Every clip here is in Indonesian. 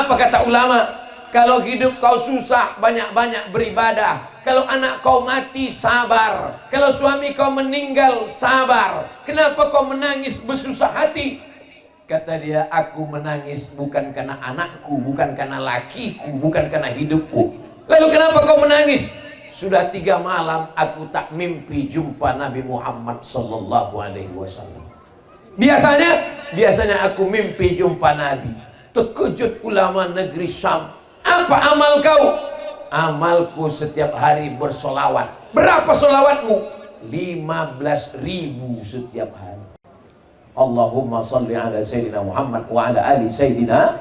Apa kata ulama? Kalau hidup kau susah, banyak-banyak beribadah. Kalau anak kau mati, sabar. Kalau suami kau meninggal, sabar. Kenapa kau menangis bersusah hati? Kata dia, aku menangis bukan karena anakku, bukan karena lakiku, bukan karena hidupku. Lalu kenapa kau menangis? Sudah 3 malam aku tak mimpi jumpa Nabi Muhammad sallallahu alaihi wasallam. Biasanya aku mimpi jumpa Nabi. Terkejut ulama negeri Syam. Apa amal kau? Amalku setiap hari bersolawat. Berapa solawatmu? 15.000 setiap hari. Allahumma salli ala Sayyidina Muhammad wa ala ali Sayyidina.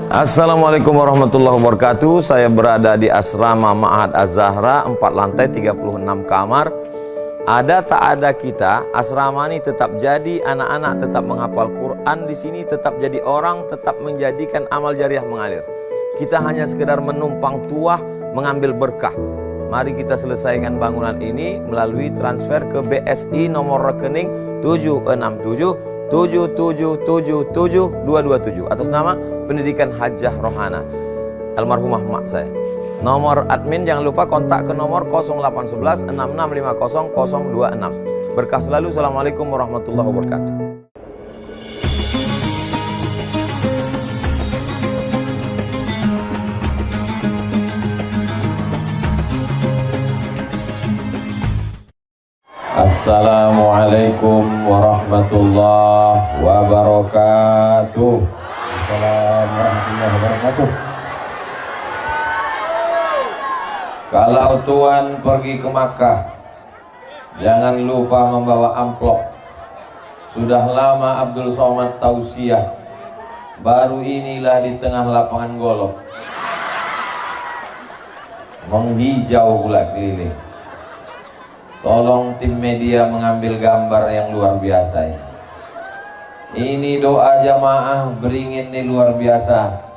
Assalamualaikum warahmatullahi wabarakatuh. Saya berada di asrama Ma'had Az-Zahra, 4 lantai 36 kamar. Ada tak ada kita, asrama ini tetap jadi, anak-anak tetap menghafal Quran di sini, tetap jadi orang, tetap menjadikan amal jariah mengalir. Kita hanya sekedar menumpang tuah, mengambil berkah. Mari kita selesaikan bangunan ini melalui transfer ke BSI nomor rekening 76777772227 atas nama Pendidikan Hajah Rohana, almarhumah mak saya. Nomor admin jangan lupa kontak ke nomor 0811 6650 026. Berkah selalu. Assalamualaikum warahmatullahi wabarakatuh. Assalamualaikum warahmatullahi wabarakatuh. Assalamualaikum warahmatullahi wabarakatuh. Kalau tuan pergi ke Makkah, jangan lupa membawa amplop. Sudah lama Abdul Somad tausiah, baru inilah di tengah lapangan golf menghijau pula keliling. Tolong tim media mengambil gambar yang luar biasa ini. Ini doa jamaah beringin nih luar biasa.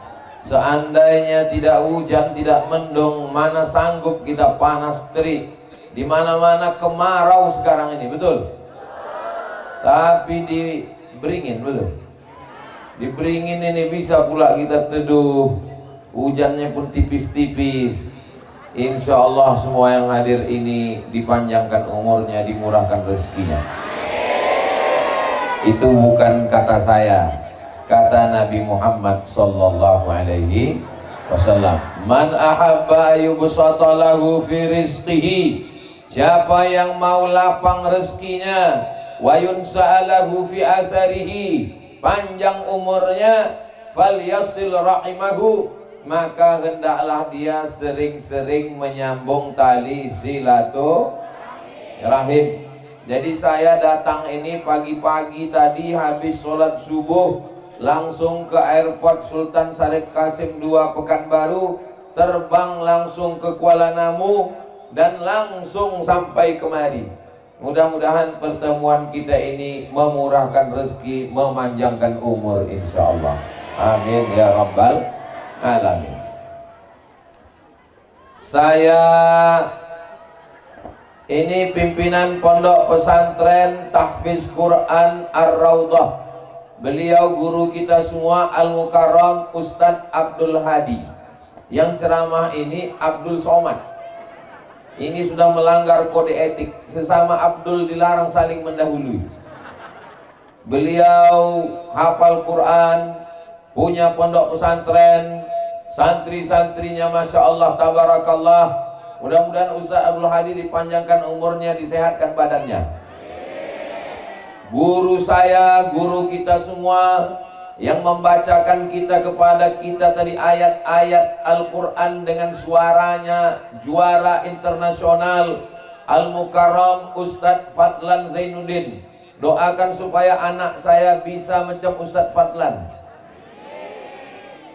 Seandainya tidak hujan, tidak mendung, mana sanggup kita panas terik. Di mana-mana kemarau sekarang ini, betul? Tapi di beringin, betul? Di beringin ini bisa pula kita teduh. Hujannya pun tipis-tipis. Insya Allah semua yang hadir ini dipanjangkan umurnya, dimurahkan rezekinya. Itu bukan kata saya, kata Nabi Muhammad sallallahu alaihi wasallam. Man ahabba yubsata lahu fi rizqihi, siapa yang mau lapang rezekinya, wa yunsa'alahu fi asarihi, panjang umurnya, falyasil rahimahu, maka hendaklah dia sering-sering menyambung tali silaturahim. Jadi saya datang ini pagi-pagi tadi habis sholat subuh, langsung ke airport Sultan Syarif Qasim II Pekanbaru, terbang langsung ke Kuala Namu dan langsung sampai kemari. Mudah-mudahan pertemuan kita ini memurahkan rezeki, memanjangkan umur insyaallah. Amin ya rabbal alamin. Saya ini pimpinan Pondok Pesantren Tahfiz Quran Ar-Raudhah. Beliau guru kita semua Al-Mukarram Ustadz Abdul Hadi. Yang ceramah ini Abdul Somad. Ini sudah melanggar kode etik. Sesama Abdul dilarang saling mendahului. Beliau hafal Quran, punya pondok pesantren, santri-santrinya Masya Allah tabarakallah. Mudah-mudahan Ustaz Abdul Hadi dipanjangkan umurnya, disehatkan badannya. Guru saya, guru kita semua, yang membacakan kita kepada kita tadi ayat-ayat Al-Quran dengan suaranya juara internasional, Al-Mukarram Ustadz Fadlan Zainuddin. Doakan supaya anak saya bisa macam Ustadz Fadlan.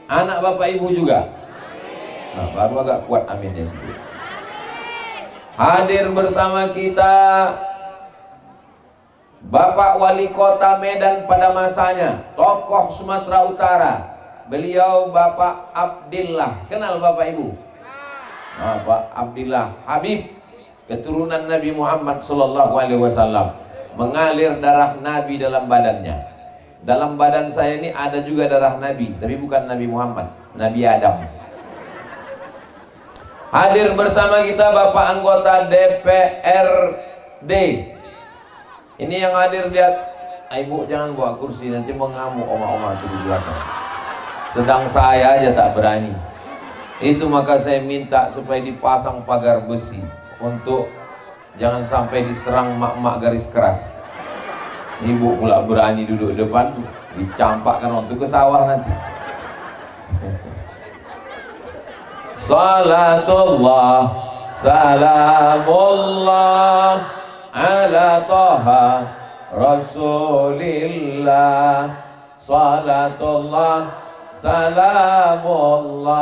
Anak bapak ibu juga. Nah, baru agak kuat aminnya sedikit. Hadir bersama kita Bapak Wali Kota Medan pada masanya, tokoh Sumatera Utara. Beliau Bapak Abdillah. Kenal Bapak Ibu? Bapak Abdillah Habib, keturunan Nabi Muhammad sallallahu alaihi wasallam. Mengalir darah Nabi dalam badannya. Dalam badan saya ini ada juga darah Nabi, tapi bukan Nabi Muhammad, Nabi Adam. Hadir bersama kita Bapak anggota DPRD. Ini yang hadir, lihat. Ibu jangan bawa kursi, nanti mengamuk oma-oma itu di belakang. Sedang saya aja tak berani. Itu maka saya minta supaya dipasang pagar besi untuk jangan sampai diserang mak-mak garis keras. Ibu pula berani duduk di depan tuh, dicampakkan waktu ke sawah nanti. Salatullah salamullah ala Taha Rasulillah. Salatullah salamullah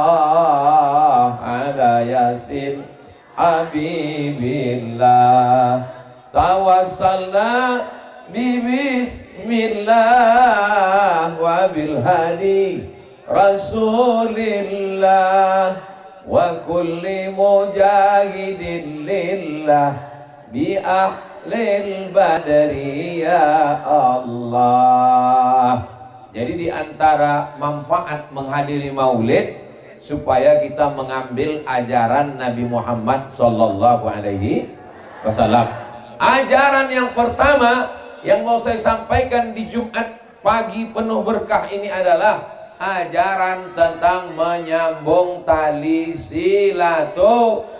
ala Yasin Habibillah. Tawassalna bismillah wa bil hadi Rasulillah wa kulli mujahidin lillah bi ahlil badri ya Allah. Jadi diantara manfaat menghadiri maulid supaya kita mengambil ajaran Nabi Muhammad sallallahu alaihi wasallam. Ajaran yang pertama yang mau saya sampaikan di Jumat pagi penuh berkah ini adalah ajaran tentang menyambung tali silaturahim.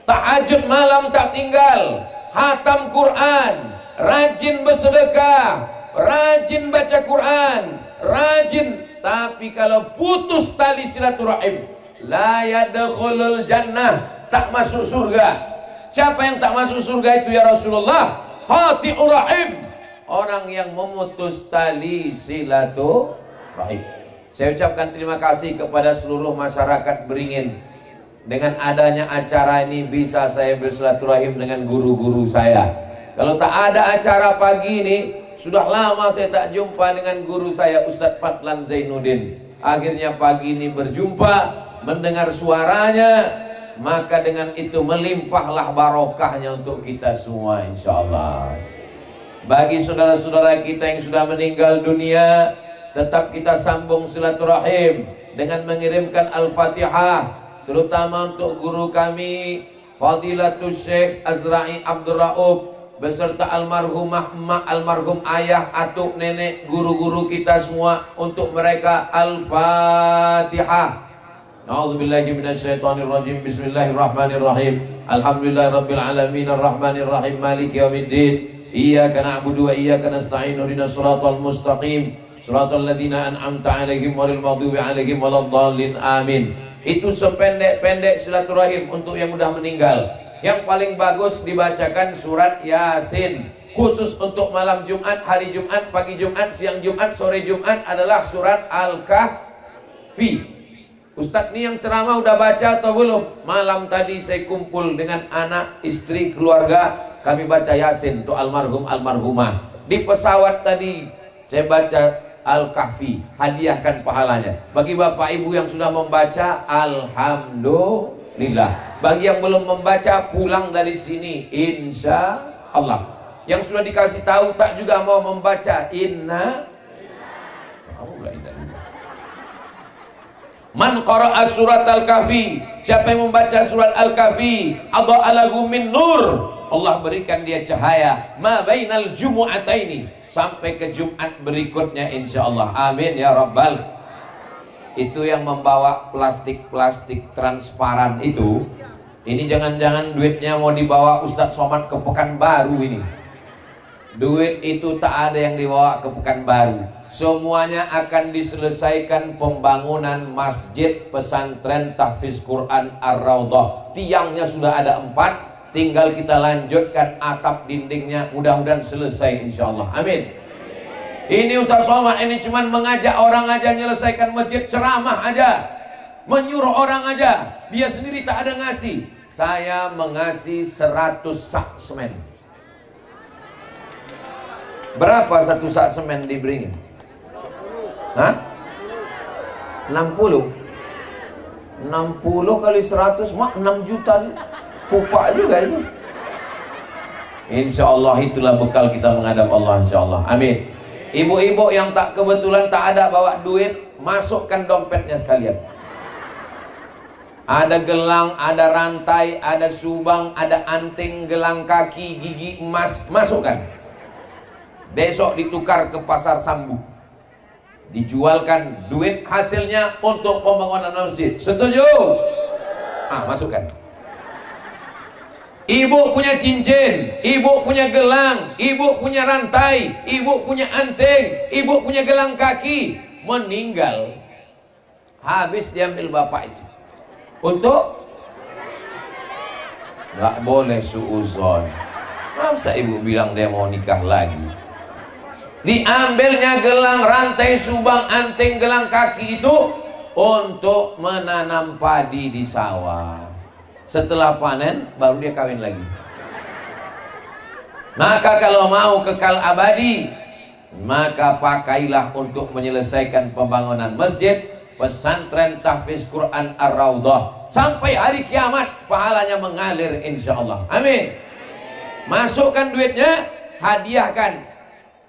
Tahajud malam tak tinggal, khatam Quran, rajin bersedekah, rajin baca Quran, rajin. Tapi kalau putus tali silaturahim, la yadkhulul jannah, tak masuk surga. Siapa yang tak masuk surga itu ya Rasulullah? Qati'ur rahim, orang yang memutus tali silaturahim. Saya ucapkan terima kasih kepada seluruh masyarakat Beringin. Dengan adanya acara ini bisa saya bersilaturahim dengan guru-guru saya. Kalau tak ada acara pagi ini, sudah lama saya tak jumpa dengan guru saya Ustadz Fadlan Zainuddin. Akhirnya pagi ini berjumpa, mendengar suaranya, maka dengan itu melimpahlah barokahnya untuk kita semua insyaallah. Bagi saudara-saudara kita yang sudah meninggal dunia, tetap kita sambung silaturahim dengan mengirimkan Al-Fatihah, terutama untuk guru kami Fadilatul Syekh Azra'i Abdul Rauf beserta almarhumah emak, almarhum ayah, atuk, nenek, guru-guru kita semua, untuk mereka Al-Fatihah. A'udzubillahi minasyaitonirrajim. Bismillahirrahmanirrahim. Alhamdulillahirabbil alamin arrahmanirrahim maliki yaumiddin. Iyyaka na'budu wa iyyaka nasta'in. Ihdinas shiratal mustaqim. Shiratal ladzina an'amta 'alaihim ghairil maghdubi 'alaihim waladdallin. Amin. Itu sependek-pendek silaturahim untuk yang udah meninggal. Yang paling bagus dibacakan surat Yasin. Khusus untuk malam Jumat, hari Jumat, pagi Jumat, siang Jumat, sore Jumat adalah surat Al-Kahfi. Ustadz nih yang ceramah udah baca atau belum? Malam tadi saya kumpul dengan anak, istri, keluarga, kami baca Yasin untuk almarhum almarhumah. Di pesawat tadi saya baca Al-Kahfi, hadiahkan pahalanya. Bagi bapak ibu yang sudah membaca, alhamdulillah. Bagi yang belum membaca, pulang dari sini insya Allah. Yang sudah dikasih tahu tak juga mau membaca, inna man qara'a surat Al-Kahfi, siapa yang membaca surat Al-Kahfi, adha'a lahu min nur, Allah berikan dia cahaya ma bainal jumu'ataini, sampai ke Jumat berikutnya insyaallah. Amin ya rabbal. Itu yang membawa plastik-plastik transparan itu, ini jangan-jangan duitnya mau dibawa Ustadz Somad ke Pekanbaru ini. Duit itu tak ada yang dibawa ke Pekanbaru. Semuanya akan diselesaikan pembangunan masjid pesantren tahfiz Quran Ar-Raudhah. Tiangnya sudah ada 4, tinggal kita lanjutkan atap dindingnya, mudah-mudahan selesai insyaallah. Amin. Ini Ustaz Somad ini cuman mengajak orang aja, menyelesaikan masjid, ceramah aja, menyuruh orang aja, dia sendiri tak ada ngasih. Saya mengasih 100 sak semen. Berapa satu sak semen di Beringin? Hah? 60 kali 100 mak 6 juta. Kupak juga itu. Insya Allah itulah bekal kita menghadap Allah insya Allah. Amin. Ibu-ibu yang tak kebetulan tak ada bawa duit, masukkan dompetnya sekalian. Ada gelang, ada rantai, ada subang, ada anting, gelang kaki, gigi emas, masukkan. Besok ditukar ke pasar Sambu, dijualkan, duit hasilnya untuk pembangunan masjid. Setuju? Masukkan. Ibu punya cincin, ibu punya gelang, ibu punya rantai, ibu punya anting, ibu punya gelang kaki, meninggal, habis diambil bapak itu. Untuk nggak boleh suuzon. Masa ibu bilang dia mau nikah lagi? Diambilnya gelang, rantai, subang, anting, gelang kaki itu untuk menanam padi di sawah. Setelah panen baru dia kawin lagi. Maka kalau mau kekal abadi, maka pakailah untuk menyelesaikan pembangunan masjid, pesantren tahfiz Quran Ar-Raudhah, sampai hari kiamat pahalanya mengalir insyaallah. Amin. Masukkan duitnya, hadiahkan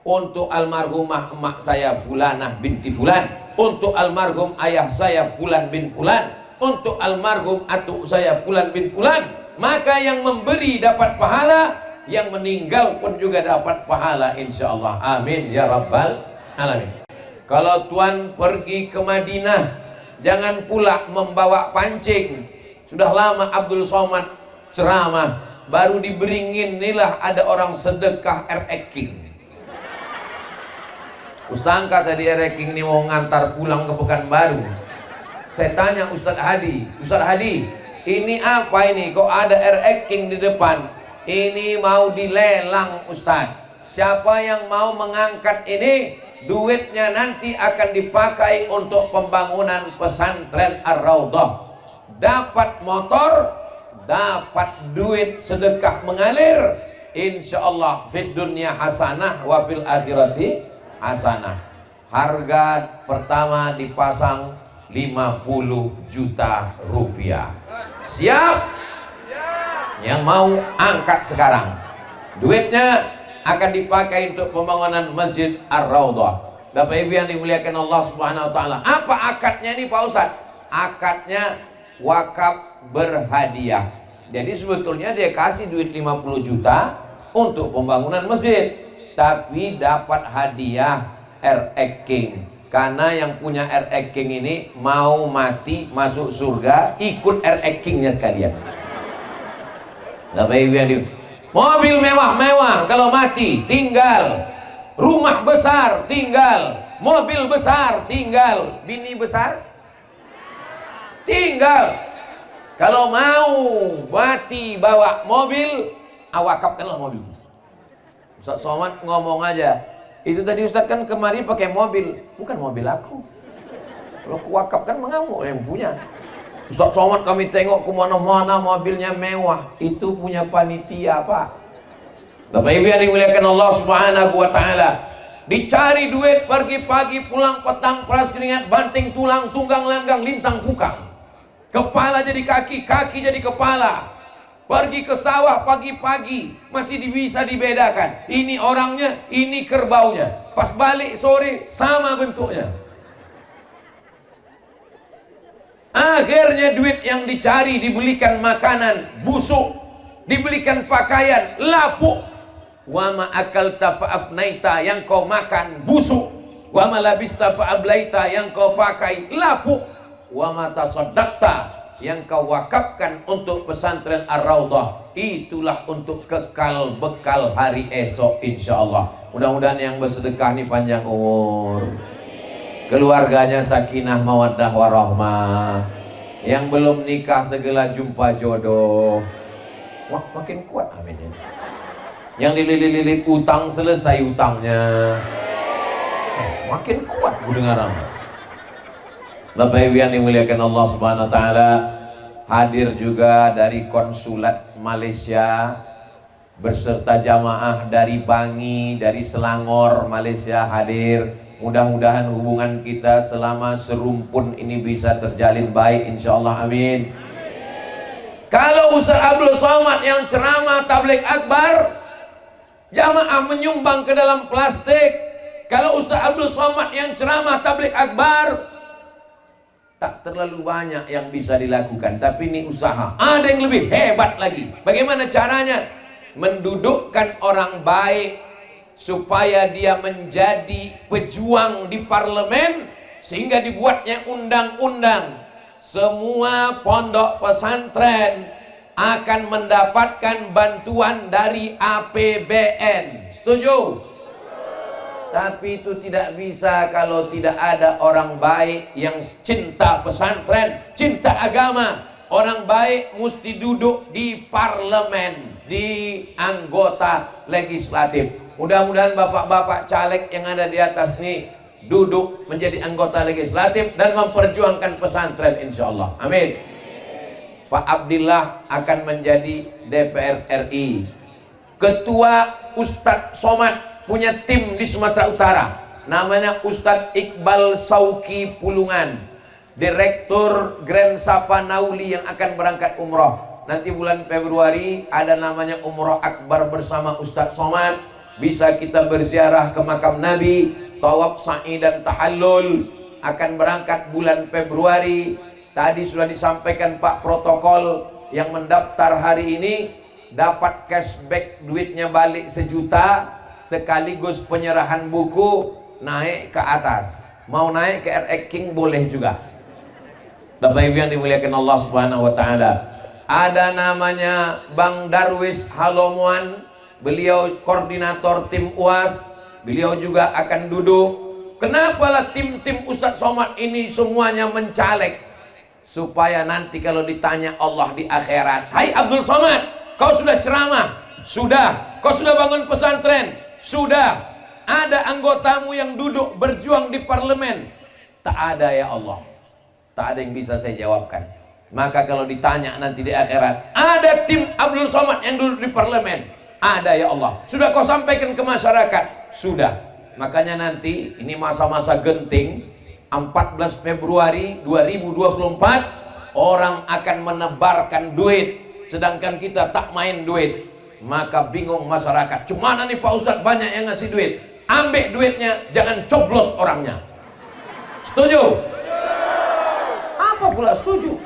untuk almarhumah emak saya Fulanah binti Fulan, untuk almarhum ayah saya Fulan bin Fulan, untuk almarhum atuk saya Fulan bin Fulan. Maka yang memberi dapat pahala, yang meninggal pun juga dapat pahala insyaallah. Amin ya rabbal alamin. Kalau tuan pergi ke Madinah, jangan pula membawa pancing. Sudah lama Abdul Somad ceramah, baru diberingin inilah ada orang sedekah King. Usangka tadi King ini mau ngantar pulang ke Pekanbaru. Saya tanya Ustadz Hadi, ini apa ini? Kok ada King di depan? Ini mau dilelang Ustadz. Siapa yang mau mengangkat ini, duitnya nanti akan dipakai untuk pembangunan pesantren Ar-Raudhah. Dapat motor, dapat duit sedekah mengalir, insyaallah fid dunya hasanah wa fil akhirati hasanah. Harga pertama dipasang 50 juta rupiah. Siap? Yang mau angkat sekarang. Duitnya akan dipakai untuk pembangunan Masjid Ar-Raudhah. Bapak Ibu yang dimuliakan Allah Subhanahu wa taala. Apa akadnya ini Pak Ustadz? Akadnya wakaf berhadiah. Jadi sebetulnya dia kasih duit 50 juta untuk pembangunan masjid, tapi dapat hadiah King. Karena yang punya King ini mau mati masuk surga, ikut Kingnya sekalian. Bapak Ibu yang mobil mewah-mewah kalau mati tinggal, rumah besar tinggal, mobil besar tinggal, bini besar tinggal. Kalau mau mati bawa mobil, wakafkanlah mobil. Ustaz Somad ngomong aja, itu tadi Ustaz kan kemari pakai mobil, bukan mobil aku. Kalau kuwakafkan mengamuk yang punya. Ustaz Somad kami tengok kemana-mana mobilnya mewah, itu punya panitia Pak. Bapak Ibu yang dimuliakan Allah Subhanahu wa taala, dicari duit pagi-pagi pulang petang, peras keringat, banting tulang, tunggang langgang, lintang kukang. Kepala jadi kaki, kaki jadi kepala. Pergi ke sawah pagi-pagi masih bisa dibedakan. Ini orangnya, ini kerbaunya. Pas balik sore sama bentuknya. Akhirnya duit yang dicari dibelikan makanan busuk, dibelikan pakaian lapuk. Wa ma akalta fa'afnaita, yang kau makan busuk. Wa ma labista fa'ablaita, yang kau pakai lapuk. Wa ma tasaddaqta, yang kau wakafkan untuk pesantren Ar-Raudhah, itulah untuk kekal bekal hari esok insyaallah. Mudah-mudahan yang bersedekah ini panjang umur, keluarganya sakinah mawaddah warahmah, yang belum nikah segera jumpa jodoh. Wah, makin kuat amin ya. Yang dililit-lilit utang selesai utangnya, makin kuat ku dengar. Bapak Ibu yang dimuliakan Allah Subhanahu wa taala, hadir juga dari konsulat Malaysia berserta jamaah dari Bangi, dari Selangor, Malaysia hadir. Mudah-mudahan hubungan kita selama serumpun ini bisa terjalin baik insyaallah amin. Kalau Ustaz Abdul Somad yang ceramah tabligh akbar, jamaah menyumbang ke dalam plastik, Kalau Ustaz Abdul Somad yang ceramah tabligh akbar, tak terlalu banyak yang bisa dilakukan. Tapi ini usaha. Ada yang lebih hebat lagi. Bagaimana caranya? Mendudukkan orang baik supaya dia menjadi pejuang di parlemen, sehingga dibuatnya undang-undang. Semua pondok pesantren akan mendapatkan bantuan dari APBN. Setuju? Tapi itu tidak bisa kalau tidak ada orang baik yang cinta pesantren, cinta agama. Orang baik mesti duduk di parlemen, di anggota legislatif. Mudah-mudahan bapak-bapak caleg yang ada di atas ini duduk menjadi anggota legislatif dan memperjuangkan pesantren, insya Allah. Amin. Pak Abdillah akan menjadi DPR RI. Ketua Ustadz Somad punya tim di Sumatera Utara, namanya Ustadz Iqbal Sauki Pulungan, Direktur Grand Sapa Nauli yang akan berangkat umroh. Nanti bulan Februari ada namanya Umroh Akbar bersama Ustadz Somad. Bisa kita berziarah ke makam Nabi, tawaf sa'i dan tahallul. Akan berangkat bulan Februari. Tadi sudah disampaikan Pak protokol, yang mendaftar hari ini dapat cashback, duitnya balik 1 juta, sekaligus penyerahan buku naik ke atas. Mau naik ke RX King boleh juga. Bapak Ibu yang dimuliakan Allah Subhanahu wa taala. Ada namanya Bang Darwis Halomuan, beliau koordinator tim UAS, beliau juga akan duduk. Kenapa lah tim-tim Ustadz Somad ini semuanya mencaleg? Supaya nanti kalau ditanya Allah di akhirat, "Hai Abdul Somad, kau sudah ceramah?" "Sudah." "Kau sudah bangun pesantren?" "Sudah." "Ada anggotamu yang duduk berjuang di parlemen?" "Tak ada ya Allah." Tak ada yang bisa saya jawabkan. Maka kalau ditanya nanti di akhirat, "Ada tim Abdul Somad yang duduk di parlemen?" "Ada ya Allah." "Sudah kau sampaikan ke masyarakat?" "Sudah." Makanya nanti ini masa-masa genting, 14 Februari 2024 orang akan menebarkan duit, sedangkan kita tak main duit. Maka bingung masyarakat, "Cumana nih Pak Ustadz banyak yang ngasih duit." Ambil duitnya, jangan coblos orangnya. Setuju? Apa pula setuju?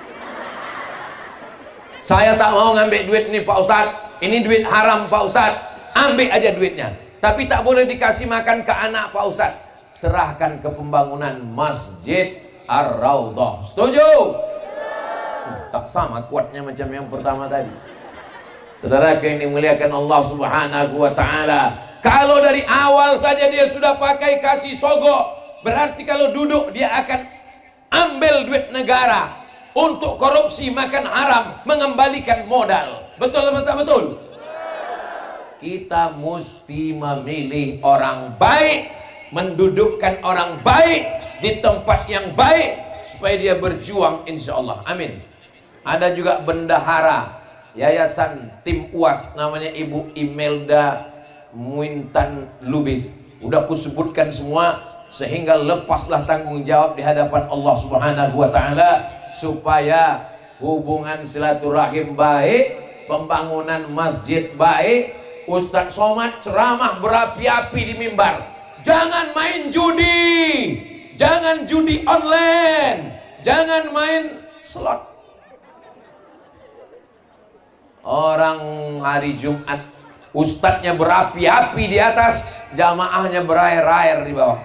"Saya tak mau ngambil duit nih Pak Ustadz, ini duit haram Pak Ustadz." Ambil aja duitnya, tapi tak boleh dikasih makan ke anak Pak Ustadz. Serahkan ke pembangunan Masjid Ar-Raudhah. Setuju? Tak sama kuatnya macam yang pertama tadi. Saudara yang dimuliakan Allah Subhanahu wa taala, kalau dari awal saja dia sudah pakai kasih sogok, berarti kalau duduk dia akan ambil duit negara untuk korupsi, makan haram, mengembalikan modal. Betul betul betul. Kita mesti memilih orang baik, mendudukkan orang baik di tempat yang baik supaya dia berjuang, insya Allah. Amin. Ada juga bendahara Yayasan Tim UAS, namanya Ibu Imelda Muintan Lubis. Udah kusebutkan semua, sehingga lepaslah tanggung jawab di hadapan Allah Subhanahu wa taala supaya hubungan silaturahim baik, pembangunan masjid baik. Ustadz Somad ceramah berapi-api di mimbar. Jangan main judi, jangan judi online, jangan main slot. Orang hari Jumat ustadznya berapi-api di atas, jamaahnya berair-air di bawah.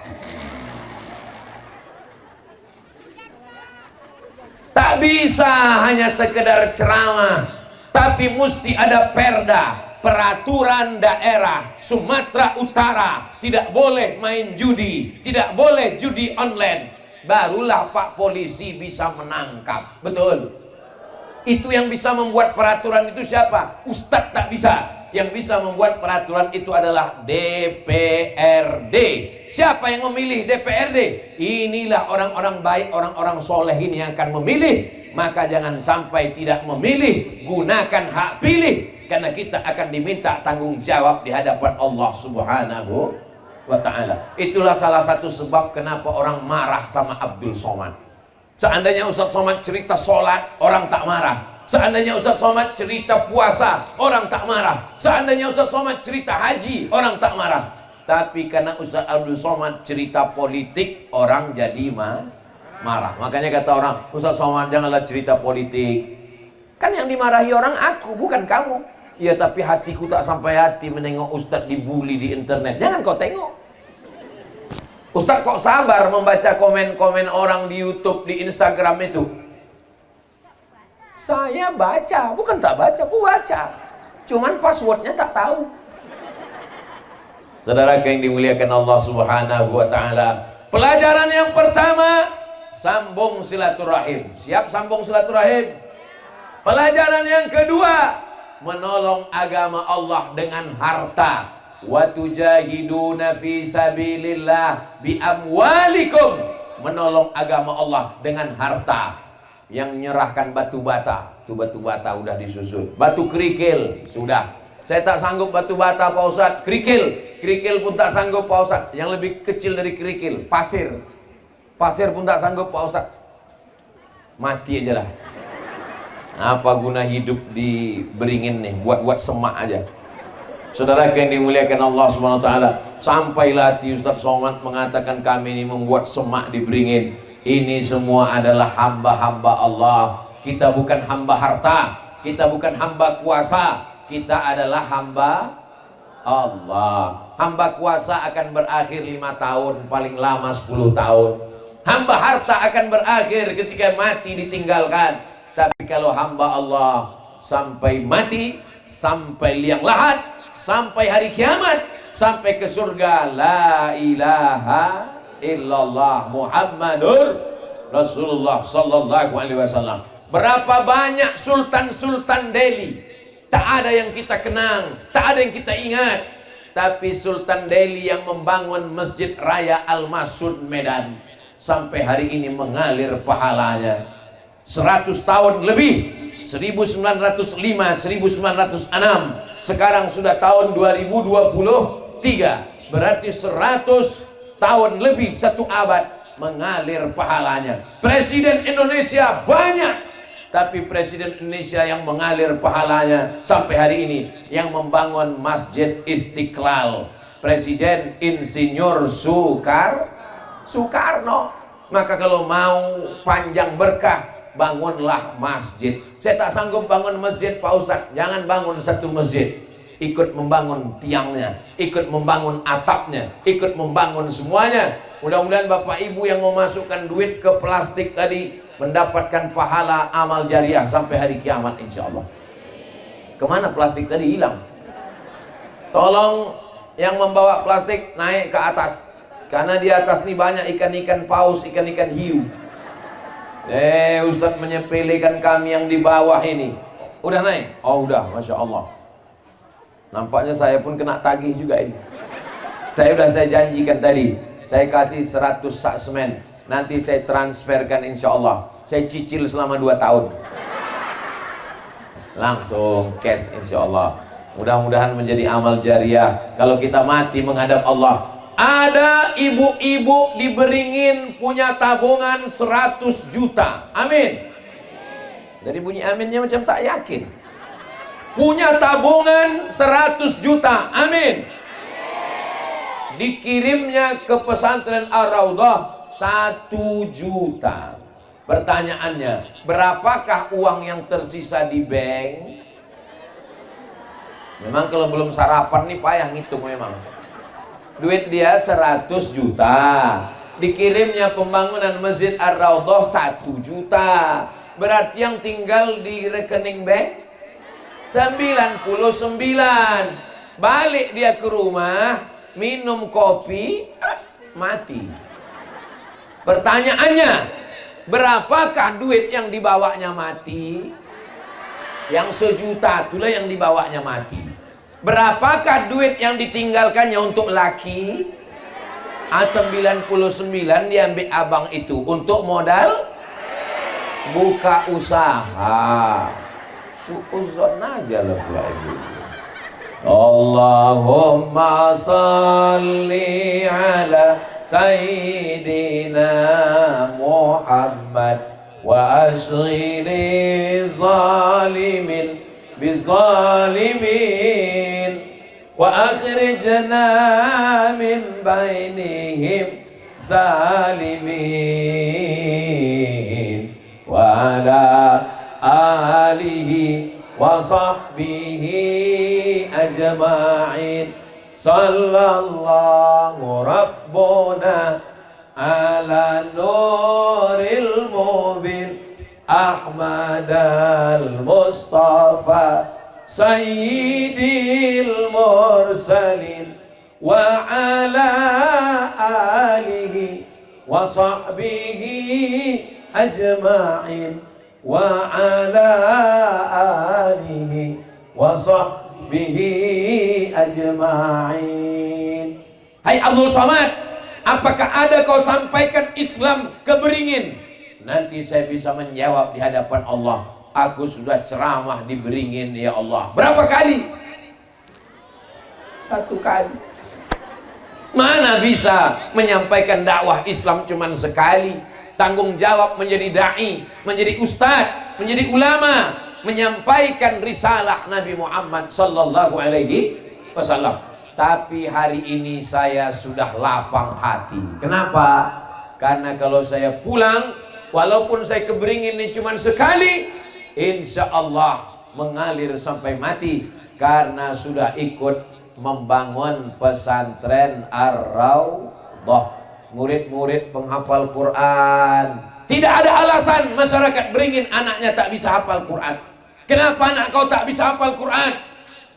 Tak bisa hanya sekedar ceramah, tapi mesti ada perda, peraturan daerah Sumatera Utara. Tidak boleh main judi, tidak boleh judi online. Barulah Pak Polisi bisa menangkap. Betul? Itu yang bisa membuat peraturan itu siapa? Ustadz tak bisa. Yang bisa membuat peraturan itu adalah DPRD. Siapa yang memilih DPRD? Inilah orang-orang baik, orang-orang soleh ini yang akan memilih. Maka jangan sampai tidak memilih. Gunakan hak pilih, karena kita akan diminta tanggung jawab di hadapan Allah Subhanahu wa ta'ala. Itulah salah satu sebab kenapa orang marah sama Abdul Somad. Seandainya Ustadz Somad cerita sholat, orang tak marah. Seandainya Ustadz Somad cerita puasa, orang tak marah. Seandainya Ustadz Somad cerita haji, orang tak marah. Tapi karena Ustaz Abdul Somad cerita politik, orang jadi marah. Makanya kata orang, Ustaz Somad janganlah cerita politik. Kan yang dimarahi orang aku, bukan kamu. Ya tapi hatiku tak sampai hati menengok Ustaz dibully di internet. Jangan kau tengok. Ustaz kok sabar membaca komen-komen orang di YouTube, di Instagram itu? Saya baca, bukan tak baca, aku baca. Cuman passwordnya tak tahu. Saudara yang dimuliakan Allah Subhanahu wa taala. Pelajaran yang pertama, sambung silaturahim. Siap sambung silaturahim? Pelajaran yang kedua, menolong agama Allah dengan harta. Wa tujahiduna fi sabilillah bi amwalikum. Menolong agama Allah dengan harta. Yang menyerahkan batu bata, itu batu bata udah disusun. Batu kerikil sudah. Saya tak sanggup batu bata Pak Ustadz. Kerikil pun tak sanggup Pak Ustadz. Yang lebih kecil dari kerikil, pasir pun tak sanggup Pak Ustadz. Mati aja lah. Apa guna hidup di Beringin nih, buat semak aja. Saudara yang dimuliakan Allah Subhanahu wa taala, sampailah hati Ustaz Somad mengatakan kami ini membuat semak di Beringin. Ini semua adalah hamba-hamba Allah. Kita bukan hamba harta, kita bukan hamba kuasa, kita adalah hamba Allah. Hamba kuasa akan berakhir 5 tahun, paling lama 10 tahun. Hamba harta akan berakhir ketika mati ditinggalkan. Tapi kalau hamba Allah sampai mati, sampai liang lahat, sampai hari kiamat, sampai ke surga, la ilaha illallah Muhammadur Rasulullah sallallahu alaihi wasallam. Berapa banyak sultan-sultan Delhi, tak ada yang kita kenang, tak ada yang kita ingat. Tapi Sultan Delhi yang membangun Masjid Raya Al-Masud Medan, sampai hari ini mengalir pahalanya 100 tahun lebih. 1905, 1906, sekarang sudah tahun 2023, berarti 100 tahun lebih, 1 abad mengalir pahalanya. Presiden Indonesia banyak, tapi Presiden Indonesia yang mengalir pahalanya sampai hari ini yang membangun Masjid Istiqlal, Presiden Insinyur Soekarno. Maka kalau mau panjang berkah, bangunlah masjid. Saya tak sanggup bangun masjid Pak Ustadz. Jangan bangun satu masjid, ikut membangun tiangnya, ikut membangun atapnya, ikut membangun semuanya. Mudah-mudahan Bapak Ibu yang memasukkan duit ke plastik tadi mendapatkan pahala amal jariah sampai hari kiamat insya Allah. Kemana plastik tadi? Hilang. Tolong yang membawa plastik naik ke atas, karena di atas ini banyak ikan-ikan paus, ikan-ikan hiu. Ustadz menyepelekan kami yang di bawah ini. Udah naik? Oh udah, Masya Allah. Nampaknya saya pun kena tagih juga ini. Saya janjikan tadi, saya kasih 100 sak semen. Nanti saya transferkan insya Allah. Saya cicil selama 2 tahun. Langsung cash insya Allah. Mudah-mudahan menjadi amal jariah. Kalau kita mati menghadap Allah. Ada ibu-ibu di Beringin punya tabungan 100 juta. Amin. Dari bunyi aminnya macam tak yakin. Punya tabungan 100 juta. Amin. Dikirimnya ke pesantren Ar-Raudhah 1 juta. Pertanyaannya, berapakah uang yang tersisa di bank? Memang kalau belum sarapan nih payah ngitung memang. Duit dia 100 juta. Dikirimnya pembangunan Masjid Ar-Raudhah 1 juta. Berarti yang tinggal di rekening bank 99. Balik dia ke rumah, minum kopi, mati. Pertanyaannya, berapakah duit yang dibawanya mati? Yang 1 juta itulah yang dibawanya mati. Berapakah duit yang ditinggalkannya untuk laki? A99 diambil abang itu untuk modal buka usaha. Suuzon aja lah lagi. Allahumma salli ala Sayyidina Muhammad wa ashghili zalimin bizalimin. وأخرجنا من بينهم سالمين وعلى آله وصحبه أجمعين صلى الله ربنا على نور المبين أحمد المصطفى سيد المرسلين وعلى آله وصحبه أجمعين وعلى آله وصحبه أجمعين. Hai Abdul Somad, apakah ada kau sampaikan Islam ke Beringin? Nanti saya bisa menjawab di hadapan Allah. Aku sudah ceramah di Beringin ya Allah. Berapa kali? 1 kali. Mana bisa menyampaikan dakwah Islam cuma sekali? Tanggung jawab menjadi da'i, menjadi ustadz, menjadi ulama, menyampaikan risalah Nabi Muhammad sallallahu alaihi wasallam. Tapi hari ini saya sudah lapang hati. Kenapa? Karena kalau saya pulang, walaupun saya ke Beringin ini cuma sekali, insya Allah mengalir sampai mati, karena sudah ikut membangun pesantren Ar-Raudhah, murid-murid penghafal Quran. Tidak ada alasan masyarakat Beringin anaknya tak bisa hafal Quran. Kenapa anak kau tak bisa hafal Quran?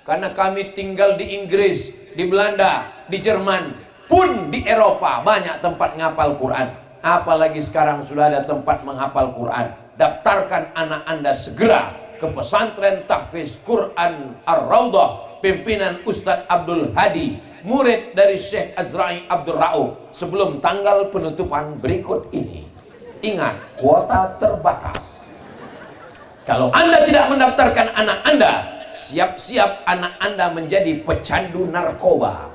Karena kami tinggal di Inggris, di Belanda, di Jerman, pun di Eropa banyak tempat menghafal Quran. Apalagi sekarang sudah ada tempat menghafal Quran. Daftarkan anak Anda segera ke pesantren tahfiz Quran Ar-Raudhah pimpinan Ustadz Abdul Hadi, murid dari Syekh Azra'i Abdul Ra'uf, sebelum tanggal penutupan berikut ini. Ingat, kuota terbatas. Kalau Anda tidak mendaftarkan anak Anda, siap-siap anak Anda menjadi pecandu narkoba,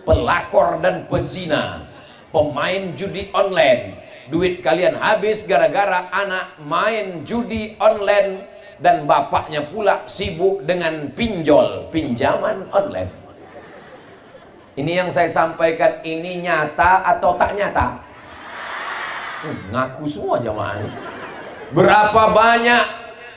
pelakor dan pezina, pemain judi online. Duit kalian habis gara-gara anak main judi online, dan bapaknya pula sibuk dengan pinjaman online. Ini yang saya sampaikan ini nyata atau tak nyata? Ngaku semua jamaah. Berapa banyak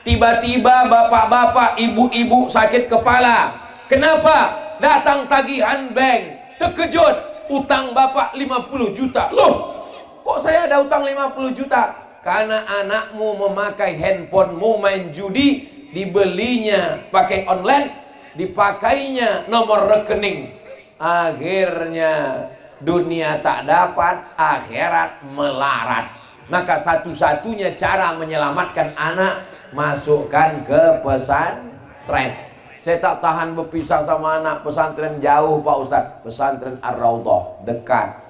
tiba-tiba bapak-bapak, ibu-ibu sakit kepala. Kenapa? Datang tagihan bank, terkejut, utang bapak 50 juta. Loh, kok saya ada utang 50 juta? Karena anakmu memakai handphonemu main judi, dibelinya pakai online, dipakainya nomor rekening. Akhirnya dunia tak dapat, akhirat melarat. Maka satu-satunya cara menyelamatkan anak, masukkan ke pesantren. Saya tak tahan berpisah sama anak. Pesantren jauh Pak Ustadz, pesantren Ar-Raudhah dekat.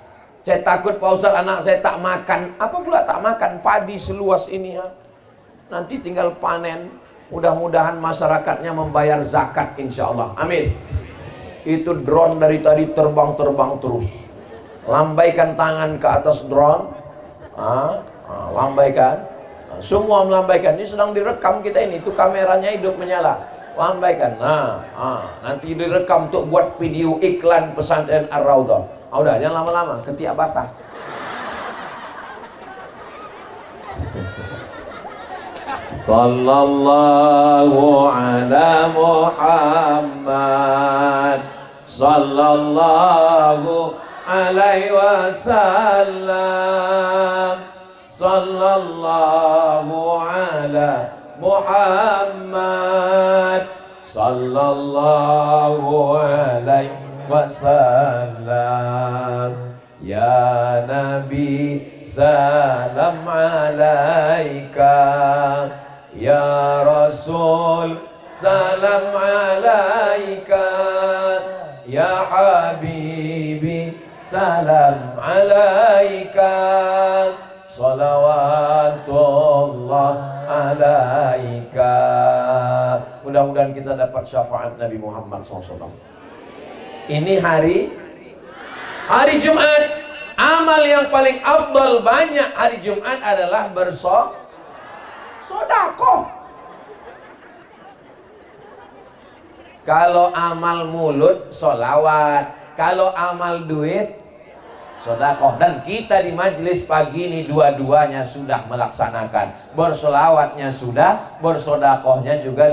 Saya takut Pak Ustadz anak saya tak makan. Apa pula tak makan? Padi seluas ini ya. Nanti tinggal panen. Mudah-mudahan masyarakatnya membayar zakat insya Allah. Amin. Itu drone dari tadi terbang-terbang terus. Lambaikan tangan ke atas drone. Lambaikan. Semua melambaikan. Ini sedang direkam kita ini. Itu kameranya hidup menyala. Lambaikan. Nanti direkam untuk buat video iklan pesantren Ar-Raudhah. Udah, jangan lama-lama, ketiak basah. Sallallahu ala Muhammad, sallallahu alaihi wasallam, sallallahu ala Muhammad, sallallahu alaihi wasallam. Ya Nabi salam alaika, ya Rasul salam alaika, ya Habibi salam alaika, salawatullah alaika. Mudah-mudahan kita dapat syafaat Nabi Muhammad SAW. Ini hari Jumat. Amal yang paling afdal banyak hari Jumat adalah bersedekah. Kalau amal mulut, sholawat. Kalau amal duit, sedekah. Dan kita di majelis pagi ini dua-duanya sudah melaksanakan. Bersolawatnya sudah, bersedekahnya juga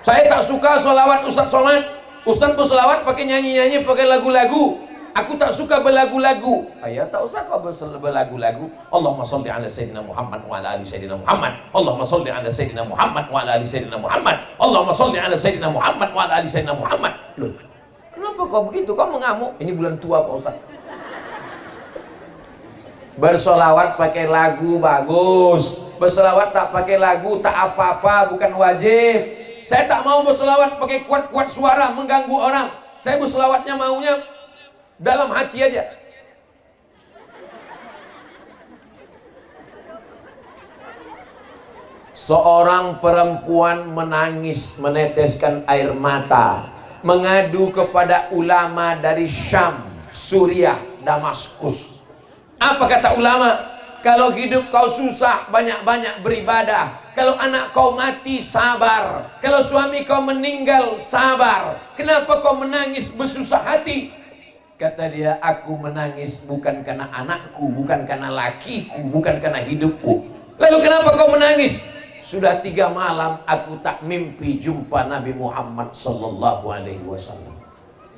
Saya tak suka sholawat Ustaz Somad. Ustaz bersolawat pakai nyanyi-nyanyi, pakai lagu-lagu. Aku tak suka berlagu-lagu. Ayah tak usah kau berlagu-lagu. Allahumma sholli ala Sayyidina Muhammad wa ala ali Sayyidina Muhammad. Allahumma sholli ala Sayyidina Muhammad wa ala ali Sayyidina Muhammad. Allahumma sholli ala Sayyidina Muhammad wa ala ali Sayyidina Muhammad. Loh, kenapa kau begitu? Kau mengamuk? Ini bulan tua Pak Ustaz. Bersolawat pakai lagu bagus. Bersolawat tak pakai lagu tak apa-apa, bukan wajib. Saya tak mau bersolawat pakai kuat-kuat suara mengganggu orang. Saya bersolawatnya maunya dalam hati aja. Seorang perempuan menangis meneteskan air mata, mengadu kepada ulama dari Syam, Suriah, Damaskus. Apa kata ulama? Kalau hidup kau susah, banyak-banyak beribadah. Kalau anak kau mati, sabar. Kalau suami kau meninggal, sabar. Kenapa kau menangis bersusah hati? Kata dia, aku menangis bukan karena anakku, bukan karena lakiku, bukan karena hidupku. Lalu kenapa kau menangis? Sudah 3 malam aku tak mimpi jumpa Nabi Muhammad sallallahu alaihi wasallam.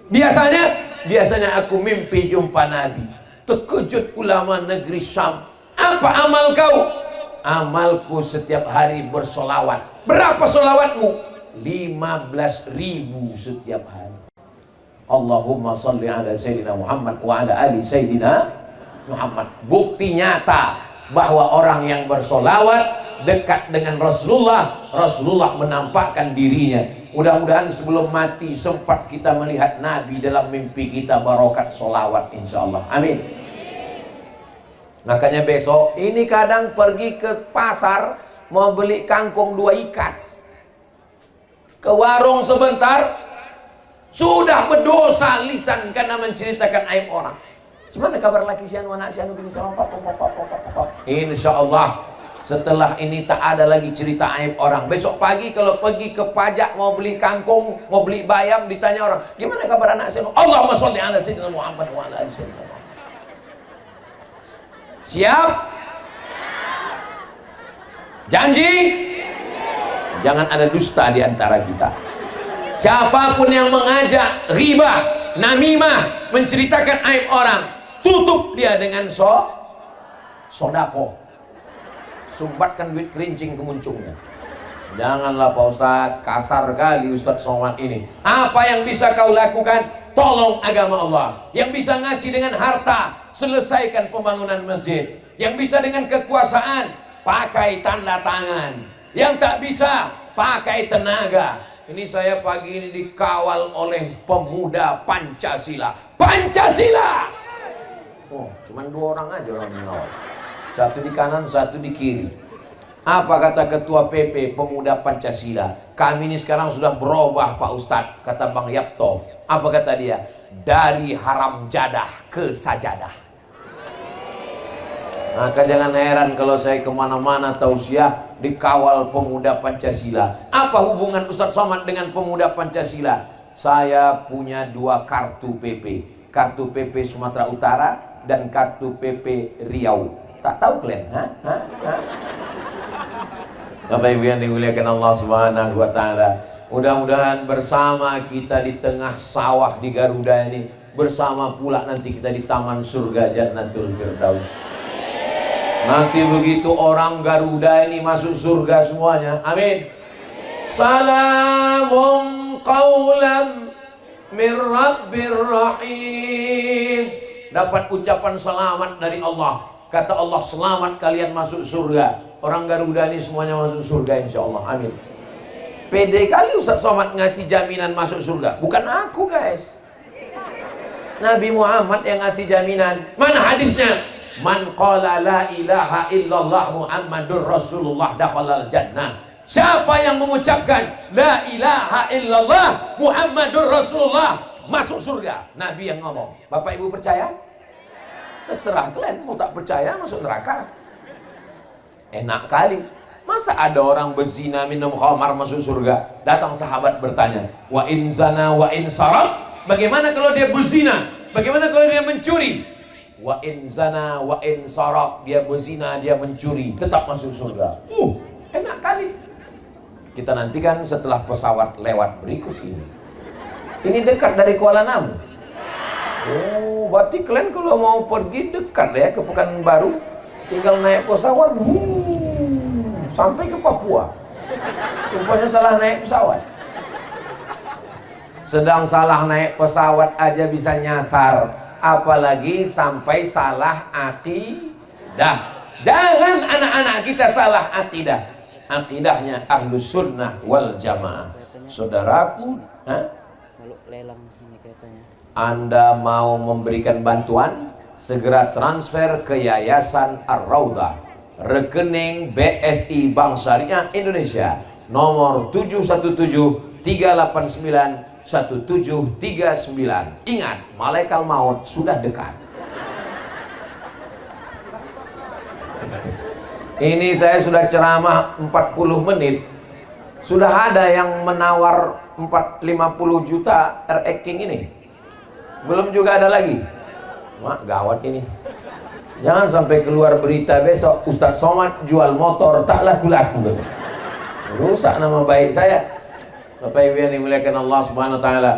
Biasanya aku mimpi jumpa Nabi. Terkejut ulama negeri Syam. Apa amal kau? Amalku setiap hari bersolawat. Berapa solawatmu? 15.000 setiap hari. Allahumma salli ala Sayyidina Muhammad wa ala ali Sayyidina Muhammad. Bukti nyata bahwa orang yang bersolawat dekat dengan Rasulullah, Rasulullah menampakkan dirinya. Mudah-mudahan sebelum mati sempat kita melihat Nabi dalam mimpi kita, barokat solawat insyaallah. Amin. Makanya besok ini kadang pergi ke pasar mau beli kangkung 2 ikat, ke warung sebentar sudah berdosa lisan karena menceritakan aib orang. Gimana kabar laki si anu anak si anu bini sama insyaallah setelah ini tak ada lagi cerita aib orang. Besok pagi kalau pergi ke pajak mau beli kangkung, mau beli bayam, ditanya orang, gimana kabar anak saya? Allahumma sholli ala Sayyidina Muhammad wa ala ali Sayyidina Muhammad. Siap? Janji? Jangan ada dusta di antara kita. Siapapun yang mengajak ghibah, namimah, menceritakan aib orang, tutup dia dengan sodako. Sumbatkan duit kerincing ke muncungnya. Janganlah Pak Ustadz, kasar kali Ustadz Somad ini. Apa yang bisa kau lakukan? Tolong agama Allah. Yang bisa ngasih dengan harta, selesaikan pembangunan masjid. Yang bisa dengan kekuasaan, pakai tanda tangan. Yang tak bisa, pakai tenaga. Ini saya pagi ini dikawal oleh pemuda Pancasila. Pancasila! Oh, cuman 2 orang aja orang mengawal. Satu di kanan, satu di kiri. Apa kata ketua PP Pemuda Pancasila? Kami ini sekarang sudah berubah Pak Ustadz, kata Bang Yapto. Apa kata dia? Dari haram jadah ke sajadah. Maka jangan heran kalau saya kemana-mana tausiah dikawal pemuda Pancasila. Apa hubungan Ustadz Somad dengan pemuda Pancasila? Saya punya 2 kartu PP. Kartu PP Sumatera Utara dan kartu PP Riau. Tak tahu kalian? Bapak Ibu yang dimuliakan Allah Subhanahu wa taala. Mudah-mudahan bersama kita di tengah sawah di Garuda ini, bersama pula nanti kita di taman surga Jannatul Firdaus. Nanti begitu orang Garuda ini masuk surga semuanya. Amin. Salamun qaulam mir rabbir rahim. Dapat ucapan selamat dari Allah. Kata Allah, selamat kalian masuk surga. Orang Garuda ini semuanya masuk surga insyaallah. Amin. Pede kali Ustaz Somad ngasih jaminan masuk surga. Bukan aku guys, Nabi Muhammad yang ngasih jaminan. Mana hadisnya? Man qala la ilaha illallah Muhammadur Rasulullah dakhalal jannah. Siapa yang mengucapkan la ilaha illallah Muhammadur Rasulullah masuk surga. Nabi yang ngomong. Bapak Ibu percaya? Terserah kalian, mau tak percaya masuk neraka. Enak kali. Masa ada orang berzina minum khamar masuk surga? Datang sahabat bertanya, wa in zana wa in sarab, bagaimana kalau dia berzina? Bagaimana kalau dia mencuri? Wa in zana wa in sarab, dia berzina, dia mencuri, tetap masuk surga. Enak kali. Kita nantikan setelah pesawat lewat berikut ini. Ini dekat dari Kuala Namu. Oh, berarti kalian kalau mau pergi dekat ya ke Pekanbaru, tinggal naik pesawat, sampai ke Papua. Rupanya salah naik pesawat. Sedang salah naik pesawat aja bisa nyasar, apalagi sampai salah akidah. Jangan anak-anak kita salah akidah. Akidahnya Ahlus Sunnah wal Jamaah. Saudaraku, kalau lelang ini katanya, Anda mau memberikan bantuan, segera transfer ke Yayasan Ar-Raudah, rekening BSI Bank Syariah Indonesia, nomor 717-389-1739. Ingat, malaikat maut sudah dekat. Ini saya sudah ceramah 40 menit, sudah ada yang menawar 50 juta RX King ini. Belum juga ada lagi. Mak, gawat ini. Jangan sampai keluar berita besok Ustadz Somad jual motor tak laku-laku. Rusak nama baik saya. Bapak Ibu yang dimuliakan Allah Subhanahu wa taala.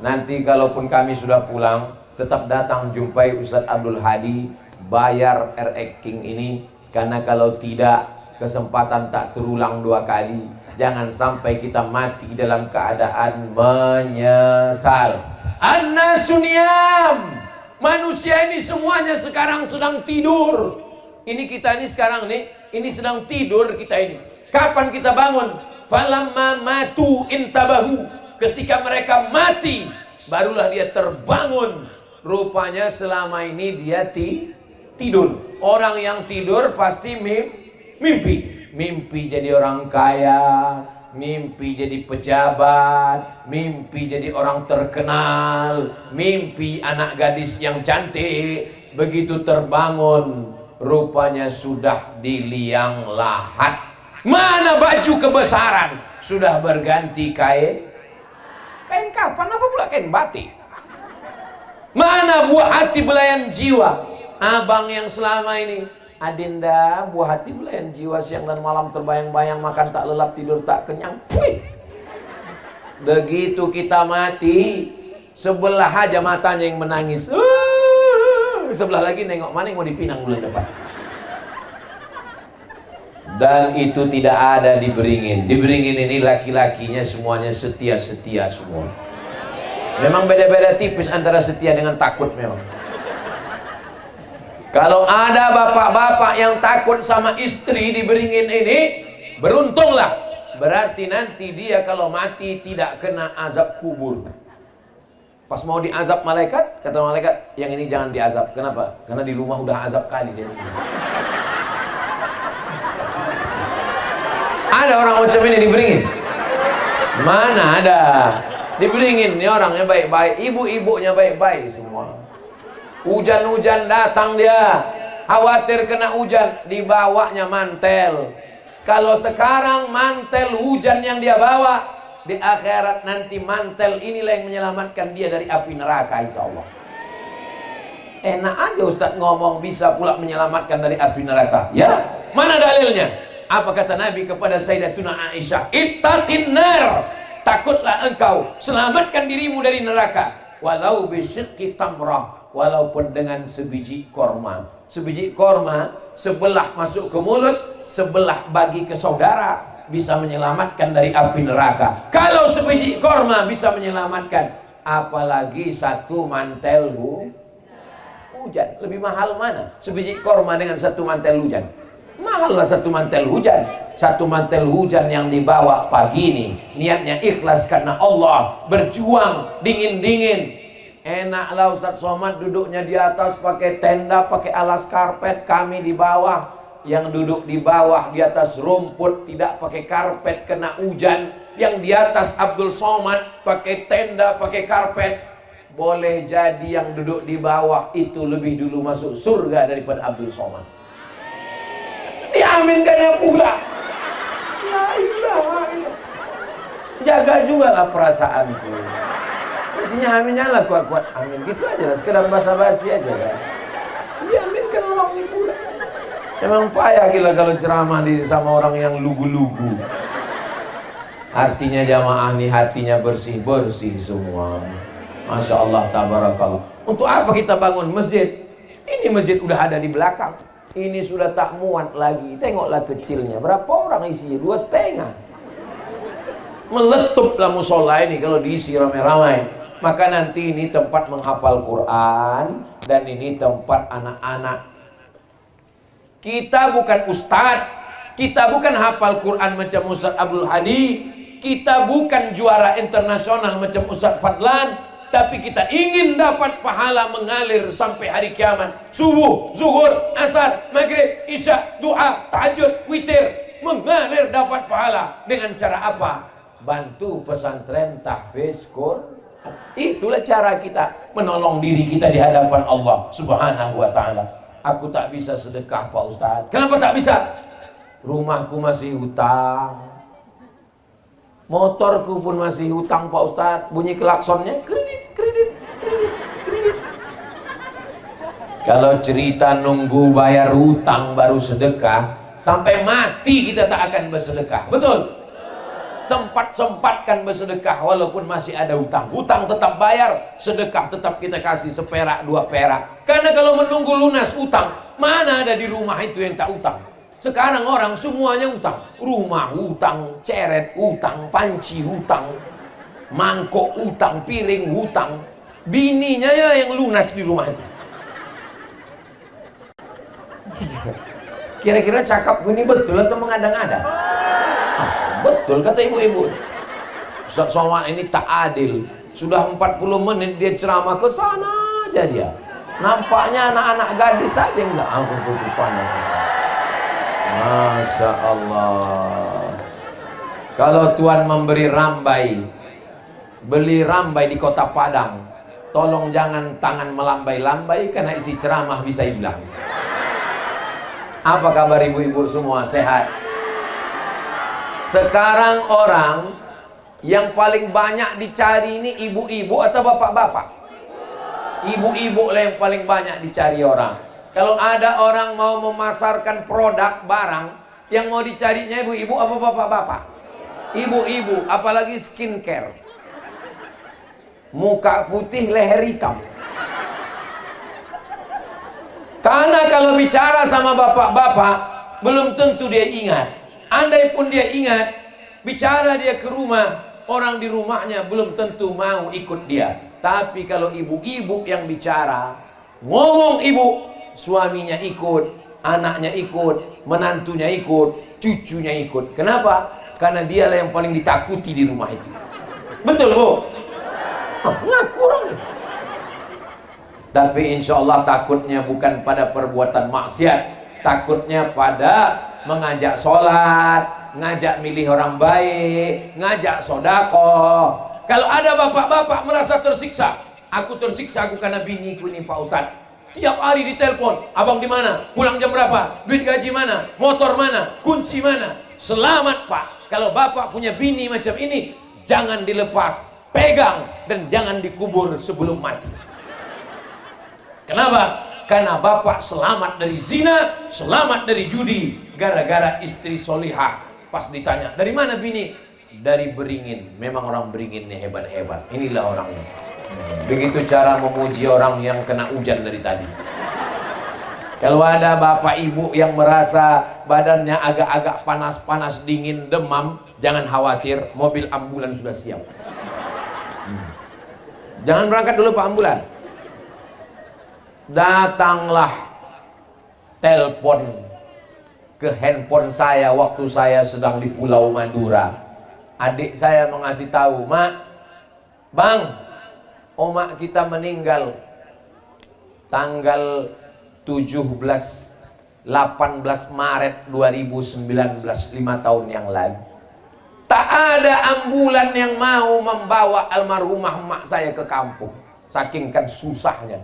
Nanti kalaupun kami sudah pulang, tetap datang jumpai Ustadz Abdul Hadi, bayar RX King ini, karena kalau tidak kesempatan tak terulang 2 kali. Jangan sampai kita mati dalam keadaan menyesal. An-nasu niyam. Manusia ini semuanya sekarang sedang tidur. Ini kita ini sekarang nih, ini sedang tidur kita ini. Kapan kita bangun? Falamma matu intabahu. Ketika mereka mati, barulah dia terbangun. Rupanya selama ini dia tidur. Orang yang tidur pasti mimpi. Mimpi jadi orang kaya, mimpi jadi pejabat, mimpi jadi orang terkenal, mimpi anak gadis yang cantik. Begitu terbangun, rupanya sudah di liang lahat. Mana baju kebesaran? Sudah berganti kain. Kain kapan? Apa pula kain batik? Mana buah hati belayan jiwa? Abang yang selama ini, Adinda, buah hati belayan jiwa, siang dan malam terbayang-bayang, makan tak lelap, tidur tak kenyang. Puih. Begitu kita mati, sebelah aja matanya yang menangis, sebelah lagi nengok mana yang mau dipinang bulan depan. Dan itu tidak ada di Beringin. Di Beringin ini laki-lakinya semuanya setia-setia semua. Memang beda-beda tipis antara setia dengan takut memang. Kalau ada bapak-bapak yang takut sama istri di Beringin ini, beruntunglah. Berarti nanti dia kalau mati tidak kena azab kubur. Pas mau diazab malaikat, kata malaikat, yang ini jangan diazab. Kenapa? Karena di rumah udah azab kali dia. Ada orang macam ini di Beringin? Mana ada? Di Beringin ini orangnya baik-baik, ibu-ibunya baik-baik semua. Hujan-hujan datang dia, khawatir kena hujan, dibawanya mantel. Kalau sekarang mantel hujan yang dia bawa, di akhirat nanti mantel inilah yang menyelamatkan dia dari api neraka, insya Allah. Enak aja Ustadz ngomong bisa pula menyelamatkan dari api neraka. Ya, mana dalilnya? Apa kata Nabi kepada Sayyidatuna Aisyah? Ittaqin nar, takutlah engkau, selamatkan dirimu dari neraka. Walau bisyikki tamrah, walaupun dengan sebiji korma. Sebiji korma, sebelah masuk ke mulut, sebelah bagi ke saudara, bisa menyelamatkan dari api neraka. Kalau sebiji korma bisa menyelamatkan, apalagi satu mantel hujan. Lebih mahal mana? Sebiji korma dengan satu mantel hujan. Mahal lah satu mantel hujan. Satu mantel hujan yang dibawa pagi ini, niatnya ikhlas karena Allah, berjuang dingin-dingin. Enaklah Ustadz Somad duduknya di atas pakai tenda, pakai alas karpet, kami di bawah. Yang duduk di bawah di atas rumput, tidak pakai karpet, kena hujan. Yang di atas Abdul Somad pakai tenda, pakai karpet. Boleh jadi yang duduk di bawah itu lebih dulu masuk surga daripada Abdul Somad. Diaminkannya pula. Lega juga lah perasaanku. Mestinya aminnya lah kuat-kuat amin gitu aja lah, sekedar basa-basi aja kan. Dia amin kan orang ini pula. Emang payah gila kalau ceramah sama orang yang lugu-lugu. Artinya jamaah nih hatinya bersih-bersih semua. Masya Allah, tabarakallah. Untuk apa kita bangun masjid? Ini masjid udah ada di belakang. Ini sudah tak muat lagi. Tengoklah kecilnya. Berapa orang isinya? 2,5. Meletuplah musola ini kalau diisi ramai-ramai. Maka nanti ini tempat menghafal Quran. Dan ini tempat anak-anak. Kita bukan ustadz. Kita bukan hafal Quran macam Ustadz Abdul Hadi. Kita bukan juara internasional macam Ustadz Fadlan. Tapi kita ingin dapat pahala mengalir sampai hari kiamat. Subuh, zuhur, asar, maghrib, isya, doa, tahajud, witir. Mengalir dapat pahala. Dengan cara apa? Bantu pesantren tahfiz Quran. Itulah cara kita menolong diri kita di hadapan Allah Subhanahu wa ta'ala. Aku tak bisa sedekah Pak Ustaz. Kenapa tak bisa? Rumahku masih hutang. Motorku pun masih hutang Pak Ustadz. Bunyi klaksonnya kredit. Kalau cerita nunggu bayar hutang baru sedekah, sampai mati kita tak akan bersedekah. Betul? Sempat-sempatkan bersedekah walaupun masih ada hutang. Hutang tetap bayar, sedekah tetap kita kasih 1 perak 2 perak. Karena kalau menunggu lunas hutang, mana ada di rumah itu yang tak hutang? Sekarang orang semuanya hutang. Rumah hutang, ceret hutang, panci hutang, mangkok hutang, piring hutang. Bininya ya yang lunas di rumah itu. Kira-kira cakapku ini betul atau mengada-ngada? Betul kata ibu-ibu. Ustaz Somad ini tak adil. Sudah 40 menit dia ceramah ke sana aja dia. Nampaknya anak-anak gadis saja yang aku pandang. Masya Allah. Kalau Tuhan memberi rambai, beli rambai di kota Padang, tolong jangan tangan melambai-lambai karena isi ceramah bisa hilang. Apa kabar ibu-ibu semua? Sehat? Sekarang orang yang paling banyak dicari ini ibu-ibu atau bapak-bapak? Ibu-ibu lah yang paling banyak dicari orang. Kalau ada orang mau memasarkan produk barang, yang mau dicarinya ibu-ibu apa bapak-bapak? Ibu-ibu, apalagi skincare. Muka putih, leher hitam. Karena kalau bicara sama bapak-bapak, belum tentu dia ingat. Andai pun dia ingat, bicara dia ke rumah, orang di rumahnya belum tentu mau ikut dia. Tapi kalau ibu-ibu yang bicara, ngomong ibu, suaminya ikut, anaknya ikut, menantunya ikut, cucunya ikut. Kenapa? Karena dialah yang paling ditakuti di rumah itu. Betul Bu? Ngaku orang. Tapi insya Allah takutnya bukan pada perbuatan maksiat, takutnya pada mengajak sholat, ngajak milih orang baik, ngajak sodako. Kalau ada bapak-bapak merasa tersiksa, aku tersiksa aku karena biniku ini Pak Ustadz. Tiap hari ditelepon, abang di mana? Pulang jam berapa? Duit gaji mana? Motor mana? Kunci mana? Selamat Pak. Kalau bapak punya bini macam ini, jangan dilepas, pegang dan jangan dikubur sebelum mati. Kenapa? Karena bapak selamat dari zina, selamat dari judi, gara-gara istri solihah. Pas ditanya, dari mana bini? Dari Beringin. Memang orang Beringin ini hebat-hebat. Inilah orangnya. Begitu cara memuji orang yang kena hujan dari tadi. Kalau ada bapak ibu yang merasa badannya agak-agak panas-panas, dingin, demam, jangan khawatir, mobil ambulan sudah siap. Jangan berangkat dulu Pak ambulan. Datanglah telepon ke handphone saya waktu saya sedang di Pulau Madura. Adik saya mengasih tahu, Mak, Bang, omak kita meninggal tanggal 18 Maret 2019, 5 tahun yang lalu. Tak ada ambulan yang mau membawa almarhumah mak saya ke kampung, saking kan susahnya.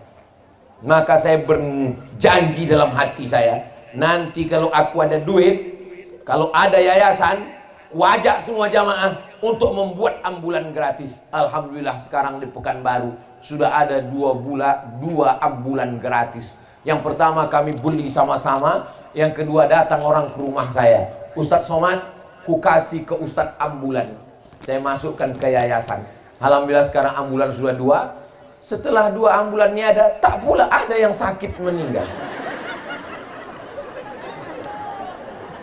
Maka saya berjanji dalam hati saya, nanti kalau aku ada duit, kalau ada yayasan, ku ajak semua jamaah, untuk membuat ambulan gratis. Alhamdulillah sekarang di Pekanbaru sudah ada 2 ambulan gratis. Yang pertama kami beli sama-sama, yang kedua datang orang ke rumah saya. Ustadz Somad, ku kasih ke Ustadz ambulan. Saya masukkan ke yayasan. Alhamdulillah sekarang ambulan sudah 2. Setelah 2 ambulan ini ada, tak pula ada yang sakit meninggal.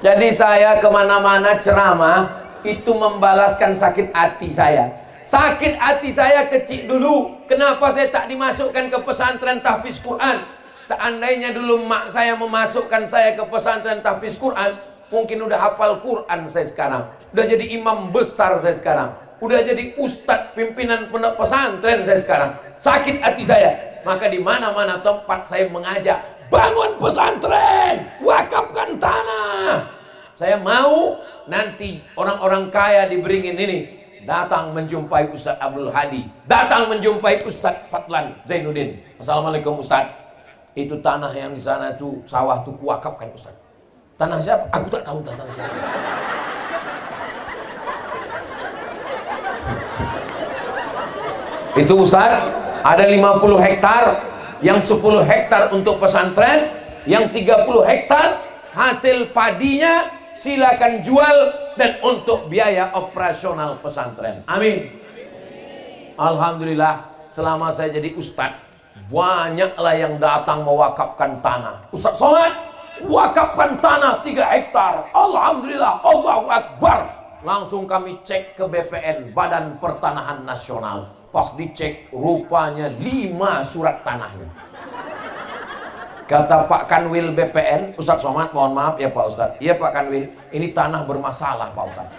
Jadi saya kemana-mana ceramah, itu membalaskan sakit hati saya. Sakit hati saya kecil dulu. Kenapa saya tak dimasukkan ke pesantren tahfiz Quran? Seandainya dulu mak saya memasukkan saya ke pesantren tahfiz Quran, mungkin udah hafal Quran saya sekarang. Udah jadi imam besar saya sekarang. Udah jadi ustadz pimpinan pondok pesantren saya sekarang. Sakit hati saya. Maka di mana-mana tempat saya mengajak, bangun pesantren, wakafkan tanah. Saya mau nanti orang-orang kaya diberingin ini datang menjumpai Ustadz Abdul Hadi, datang menjumpai Ustadz Fadlan Zainuddin. Assalamualaikum Ustadz, itu tanah yang di sana tuh sawah tuh kuwakafkan Ustadz. Tanah siapa? Aku tak tahu tanah siapa. Itu Ustadz, ada 50 hektar, yang 10 hektar untuk pesantren, yang 30 hektar hasil padinya silakan jual dan untuk biaya operasional pesantren. Amin. Alhamdulillah selama saya jadi ustadz, banyaklah yang datang mewakafkan tanah. Ustadz Somad, wakafkan tanah 3 hektar. Alhamdulillah, Allahu Akbar. Langsung kami cek ke BPN, Badan Pertanahan Nasional. Pas dicek, rupanya 5 surat tanahnya. Kata Pak Kanwil BPN, Ustadz Somad, mohon maaf ya Pak Ustadz. Iya Pak Kanwil, ini tanah bermasalah Pak Ustadz.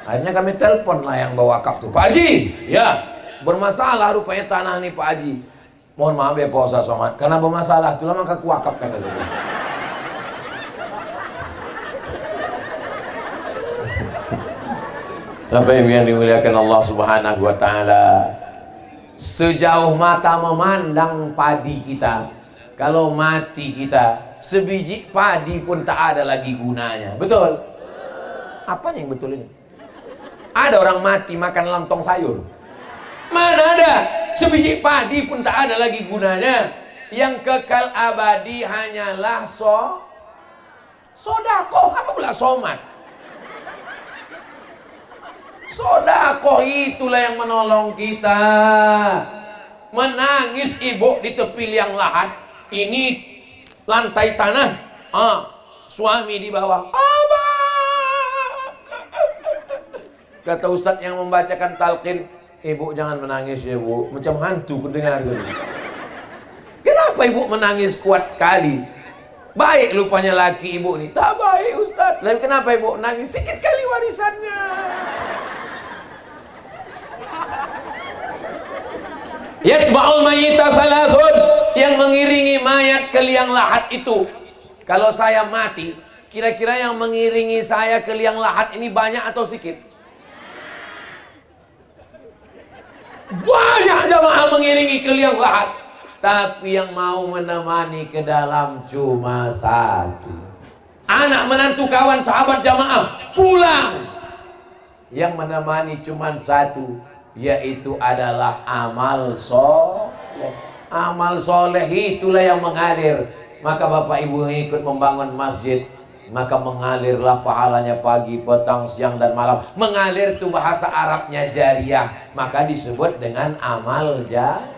Akhirnya kami telepon lah yang bawa wakaf tuh, Pak Haji, ya bermasalah rupanya tanah nih Pak Haji. Mohon maaf ya Pak Ustadz Somad, karena bermasalah itulah maka kuwakafkan dulu. Sampai yang dimuliakan Allah Subhanahu wa taala. Sejauh mata memandang padi kita, kalau mati kita, sebiji padi pun tak ada lagi gunanya. Betul? Apa yang betul ini? Ada orang mati makan lontong sayur. Mana ada? Sebiji padi pun tak ada lagi gunanya. Yang kekal abadi hanyalah sodakoh. Apa pula somat? Sodakoh itulah yang menolong kita. Menangis ibu di tepi liang lahat, ini lantai tanah, suami di bawah, Abah. Kata ustadz yang membacakan talqin, ibu jangan menangis ya bu, macam hantu kudengar gitu. Kenapa ibu menangis kuat kali? Baik lupanya laki ibu nih, tak baik ustadz. Lalu kenapa ibu nangis? Sikit kali warisannya. Yasba'ul mayyita salasun, yang mengiringi mayat ke liang lahat itu. Kalau saya mati, kira-kira yang mengiringi saya ke liang lahat ini banyak atau sedikit? Banyak jamaah mengiringi ke liang lahat, tapi yang mau menemani ke dalam cuma 1. Anak menantu kawan sahabat jamaah pulang, yang menemani cuma 1, yaitu adalah amal soleh. Amal soleh itulah yang mengalir. Maka bapak ibu yang ikut membangun masjid, maka mengalirlah pahalanya pagi, petang, siang dan malam. Mengalir itu bahasa Arabnya jariyah, maka disebut dengan amal jariyah.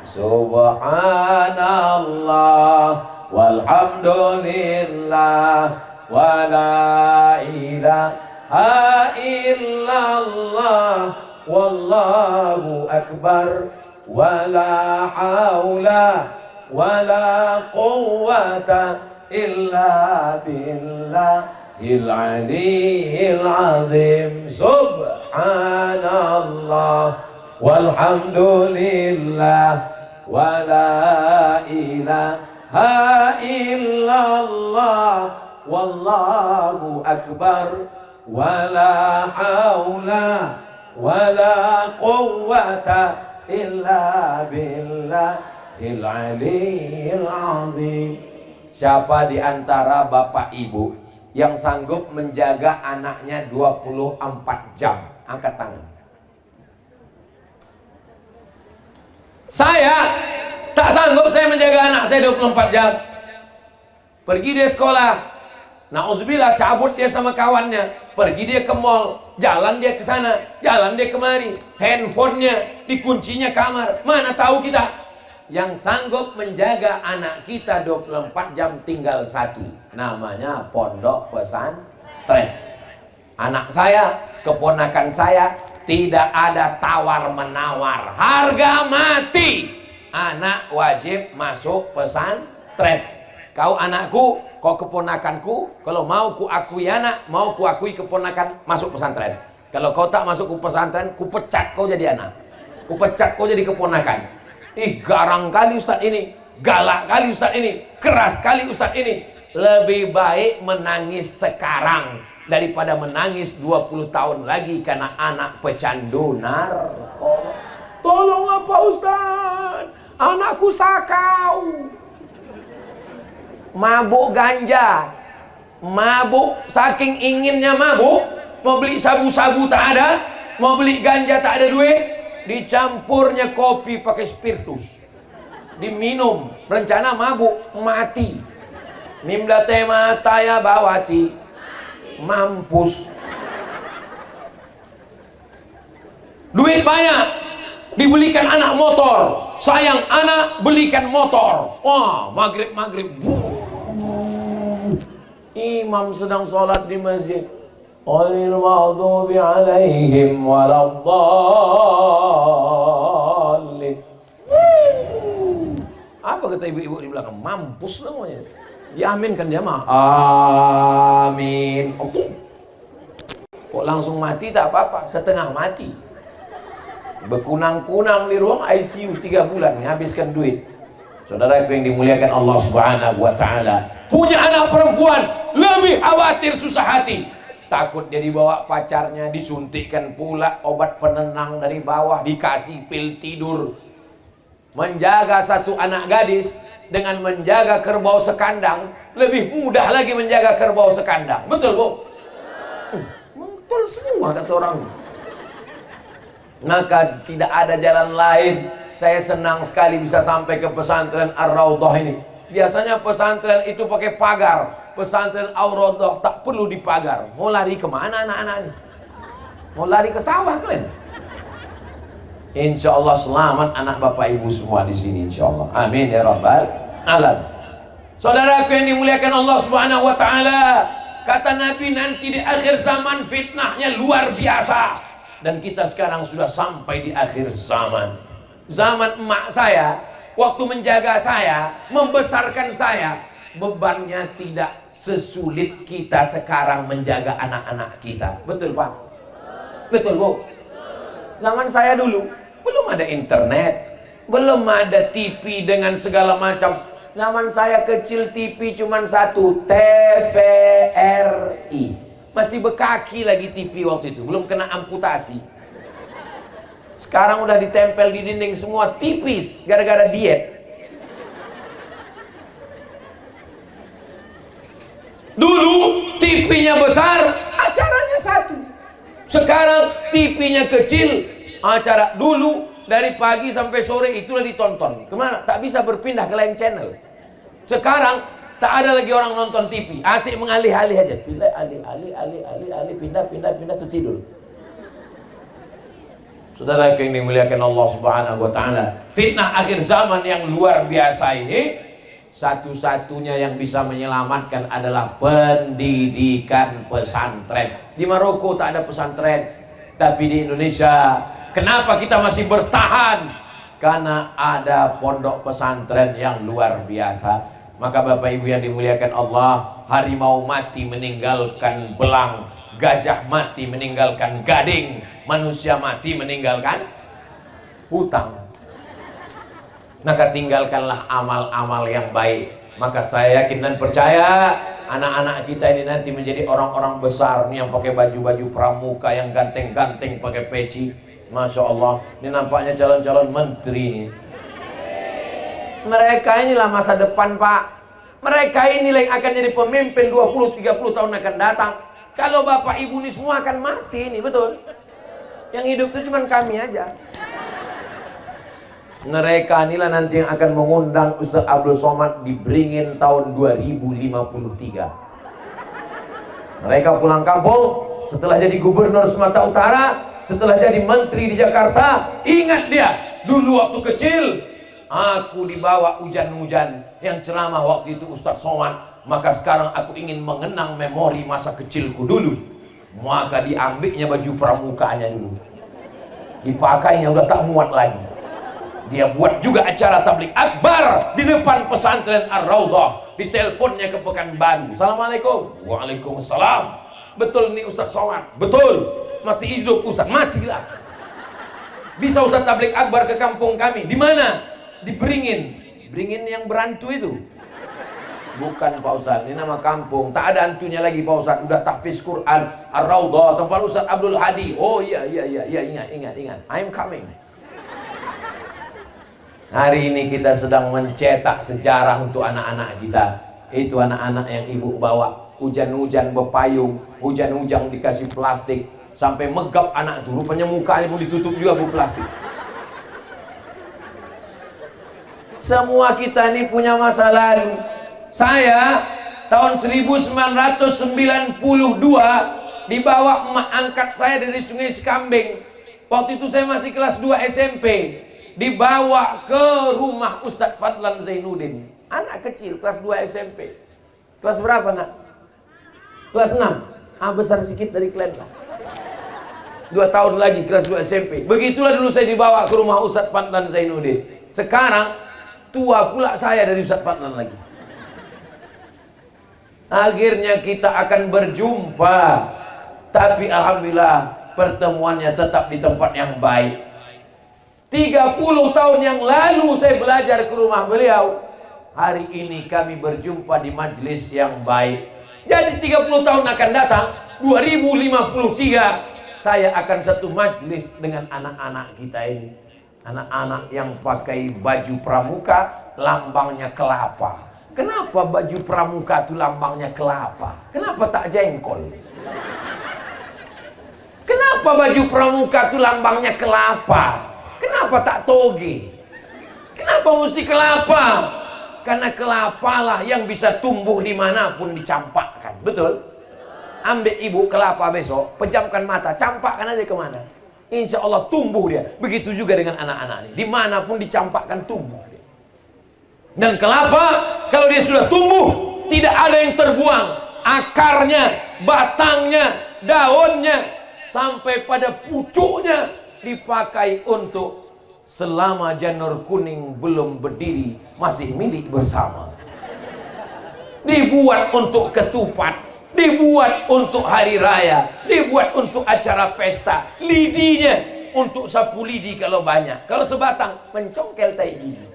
Subhanallah walhamdulillah wala ilaha illallah wallahu akbar wala haula wala quwwata illa billahil aliyyil azim. Subhanallah walhamdulillah wala ilaha illallah wallahu akbar wala haula wala quwwata illa billahil aliyyil azim. Siapa di antara bapak ibu yang sanggup menjaga anaknya 24 jam? angkat tangan. Saya tak sanggup saya menjaga anak saya 24 jam. Pergi dia sekolah, na'udzubillah, cabut dia sama kawannya, pergi dia ke mall, jalan dia ke sana, jalan dia kemari, handphonenya dikuncinya kamar. Mana tahu kita? Yang sanggup menjaga anak kita 24 jam tinggal satu, namanya pondok pesantren. Anak saya, keponakan saya, tidak ada tawar menawar, harga mati. Anak wajib masuk pesantren. Kau anakku, kau keponakanku, kalau mau ku akui anak, mau ku akui keponakan, masuk pesantren. Kalau kau tak masuk ke pesantren, ku pecat kau jadi anak, ku pecat kau jadi keponakan. Ih, garang kali Ustadz ini, galak kali Ustadz ini, keras kali Ustadz ini. Lebih baik menangis sekarang daripada menangis 20 tahun lagi karena anak pecandu narkoba. Tolonglah Pak Ustadz, anakku sakau, mabuk ganja, mabuk, saking inginnya mabuk, mau beli sabu-sabu tak ada, mau beli ganja tak ada duit, dicampurnya kopi pakai spiritus, diminum, rencana mabuk, mati. Nimdate mataya bawati, mampus. Duit banyak, dibelikan anak motor, sayang anak belikan motor. Wah, maghrib imam sedang sholat di masjid, ghairil maghdubi alaihim waladdallin. Apa kata ibu-ibu di belakang? Mampus namanya. Diaminkan dia mah. Amin. Oke. Kok langsung mati tak apa-apa, setengah mati. Berkunang-kunang di ruang ICU 3 bulan, menghabiskan duit. Saudara yang dimuliakan Allah Subhanahu wa taala, punya anak perempuan lebih khawatir, susah hati. Takut dia dibawa pacarnya, disuntikkan pula obat penenang dari bawah, dikasih pil tidur. Menjaga satu anak gadis dengan menjaga kerbau sekandang lebih mudah lagi menjaga kerbau sekandang. Betul, Bu? Betul semua kata orang. Maka tidak ada jalan lain. Saya senang sekali bisa sampai ke pesantren Ar-Raudhah ini. Biasanya pesantren itu pakai pagar. Pesantren Ar-Raudhah tak perlu dipagar. Mau lari kemana anak-anak ini? Mau lari ke sawah kalian? Insya Allah selamat anak bapak ibu semua di sini, insya Allah. Amin ya rabbal alamin. Saudaraku yang dimuliakan Allah Subhanahu wa taala, kata Nabi nanti di akhir zaman fitnahnya luar biasa. Dan kita sekarang sudah sampai di akhir zaman. Zaman emak saya, waktu menjaga saya, membesarkan saya, bebannya tidak sesulit kita sekarang menjaga anak-anak kita. Betul Pak? Betul Bu? Zaman saya dulu belum ada internet, belum ada TV dengan segala macam. Zaman saya kecil TV cuma satu, TVRI. Masih bekaki lagi TV waktu itu, belum kena amputasi. Sekarang udah ditempel di dinding semua, tipis gara-gara diet. Dulu TV-nya besar, acaranya satu. Sekarang TV-nya kecil, acara dulu dari pagi sampai sore itulah ditonton. Kemana? Tak bisa berpindah ke lain channel. Sekarang tak ada lagi orang nonton TV, asik mengalih-alih aja. Pilih alih, pindah tuh tidur. Saudara yang dimuliakan Allah Subhanahu wa taala, fitnah akhir zaman yang luar biasa ini, satu-satunya yang bisa menyelamatkan adalah pendidikan pesantren. Di Maroko tak ada pesantren, tapi di Indonesia kenapa kita masih bertahan? Karena ada pondok pesantren yang luar biasa. Maka Bapak Ibu yang dimuliakan Allah, harimau mati meninggalkan belang, gajah mati meninggalkan gading, manusia mati meninggalkan hutang. Maka tinggalkanlah amal-amal yang baik. Maka saya yakin dan percaya anak-anak kita ini nanti menjadi orang-orang besar nih, yang pakai baju-baju pramuka, yang ganteng-ganteng pakai peci. Masya Allah, ini nampaknya calon-calon menteri ini. Mereka inilah masa depan Pak. Mereka inilah yang akan jadi pemimpin 20-30 tahun akan datang. Kalau bapak ibu ini semua akan mati ini, betul? Yang hidup itu cuma kami aja. Mereka inilah nanti yang akan mengundang Ustaz Abdul Somad di Beringin tahun 2053. Mereka pulang kampung setelah jadi gubernur Sumatera Utara, setelah jadi menteri di Jakarta. Ingat dia, dulu waktu kecil aku dibawa hujan-hujan yang ceramah waktu itu Ustaz Somad. Maka sekarang aku ingin mengenang memori masa kecilku dulu. Maka diambilnya baju pramukanya dulu, dipakainya udah tak muat lagi. Dia buat juga acara tablik akbar di depan pesantren Ar-Raudhah. Diteleponnya ke Pekanbaru. Assalamualaikum. Waalaikumsalam. Betul nih Ustaz Somad? Betul. Mesti hidup Ustaz? Masih lah. Bisa Ustaz tablik akbar ke kampung kami? Di mana? Di Beringin. Beringin yang berantu itu? Bukan Pak Ustaz, ini nama kampung. Tak ada hantunya lagi Pak Ustaz. Udah tahfiz Quran. Ar-Raudhah, tempat Ustaz Abdul Hadi. Oh iya, ingat. I'm coming. Hari ini kita sedang mencetak sejarah untuk anak-anak kita. Itu anak-anak yang ibu bawa. Hujan-hujan berpayung, hujan-hujan dikasih plastik, sampai megap anak itu. Rupanya mukanya pun ditutup juga bu plastik. Semua kita ini punya masa lalu. Saya tahun 1992 dibawa emak angkat saya dari Sungai Sekambing. Waktu itu saya masih kelas 2 SMP. Dibawa ke rumah Ustadz Fadlan Zainuddin. Anak kecil kelas 2 SMP. Kelas berapa nak? Kelas 6. Besar sedikit dari kalian lah. 2 tahun lagi kelas 2 SMP. Begitulah dulu saya dibawa ke rumah Ustadz Fadlan Zainuddin. Sekarang tua pula saya dari Ustadz Fadlan lagi. Akhirnya kita akan berjumpa. Tapi alhamdulillah pertemuannya tetap di tempat yang baik. 30 tahun yang lalu saya belajar ke rumah beliau. Hari ini kami berjumpa di majelis yang baik. Jadi 30 tahun akan datang 2053 saya akan satu majelis dengan anak-anak kita ini. Anak-anak yang pakai baju pramuka, lambangnya kelapa. Kenapa baju pramuka itu lambangnya kelapa? Kenapa tak jengkol? Kenapa baju pramuka itu lambangnya kelapa? Kenapa tak toge? Kenapa mesti kelapa? Karena kelapa lah yang bisa tumbuh dimanapun dicampakkan. Betul? Ambil ibu kelapa besok, pejamkan mata, campakkan aja kemana. Insya Allah tumbuh dia. Begitu juga dengan anak-anak ini. Dimanapun dicampakkan tumbuh dia. Dan kelapa kalau dia sudah tumbuh, tidak ada yang terbuang. Akarnya, batangnya, daunnya, sampai pada pucuknya dipakai untuk selama janur kuning belum berdiri masih milik bersama. Dibuat untuk ketupat, dibuat untuk hari raya, dibuat untuk acara pesta. Lidinya untuk sapu lidi kalau banyak, kalau sebatang mencongkel tai gigi.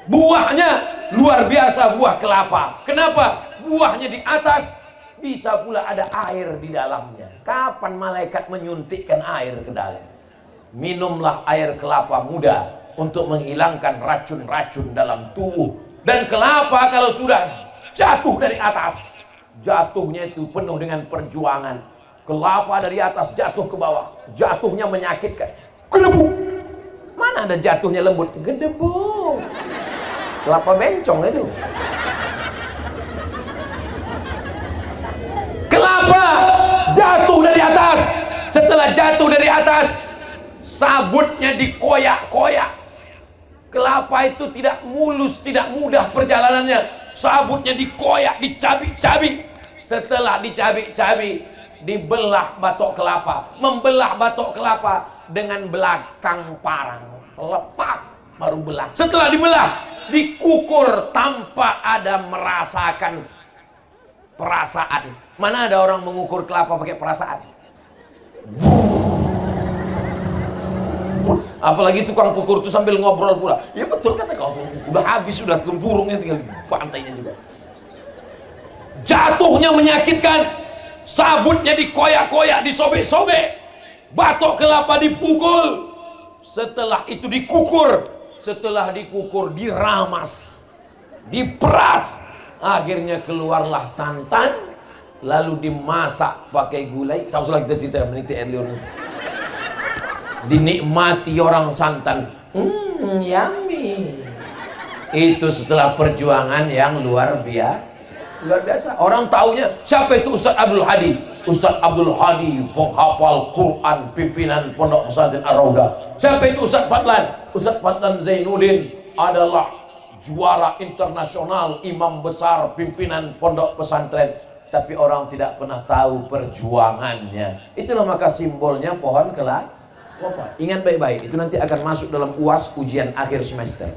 Buahnya luar biasa, buah kelapa. Kenapa? Buahnya di atas, bisa pula ada air di dalamnya. Kapan malaikat menyuntikkan air ke dalam? Minumlah air kelapa muda untuk menghilangkan racun-racun dalam tubuh. Dan kelapa kalau sudah jatuh dari atas, jatuhnya itu penuh dengan perjuangan. Kelapa dari atas jatuh ke bawah, jatuhnya menyakitkan. Gedebu. Mana ada jatuhnya lembut? Gedebu. Kelapa bencong itu. Kelapa jatuh dari atas. Setelah jatuh dari atas, sabutnya dikoyak-koyak. Kelapa itu tidak mulus, tidak mudah perjalanannya. Sabutnya dikoyak, dicabik-cabik. Setelah dicabik-cabik, dibelah batok kelapa. Membelah batok kelapa dengan belakang parang. Lepak baru belah. Setelah dibelah, dikukur tanpa ada merasakan perasaan. Mana ada orang mengukur kelapa pakai perasaan? Apalagi tukang kukur itu sambil ngobrol pula. Ya betul kata kau, udah habis, sudah tempurungnya tinggal di pantainya juga. Jatuhnya menyakitkan, sabutnya dikoyak-koyak, disobek-sobek, batok kelapa dipukul. Setelah itu dikukur, setelah dikukur diramas, diperas, akhirnya keluarlah santan, lalu dimasak pakai gulai. Tahu salah kita cerita meniti Erlion. Dinikmati orang santan. Yummy. Itu setelah perjuangan yang luar biasa. Orang taunya siapa itu Ustaz Abdul Hadi? Ustaz Abdul Hadi, penghafal Quran, pimpinan Pondok Pesantren Ar-Raudah. Siapa itu Ustaz Fadlan? Ustaz Fadlan Zainuddin adalah juara internasional, imam besar, pimpinan Pondok Pesantren. Tapi orang tidak pernah tahu perjuangannya. Itulah maka simbolnya pohon kelapa. Ingat baik-baik, itu nanti akan masuk dalam UAS, ujian akhir semester.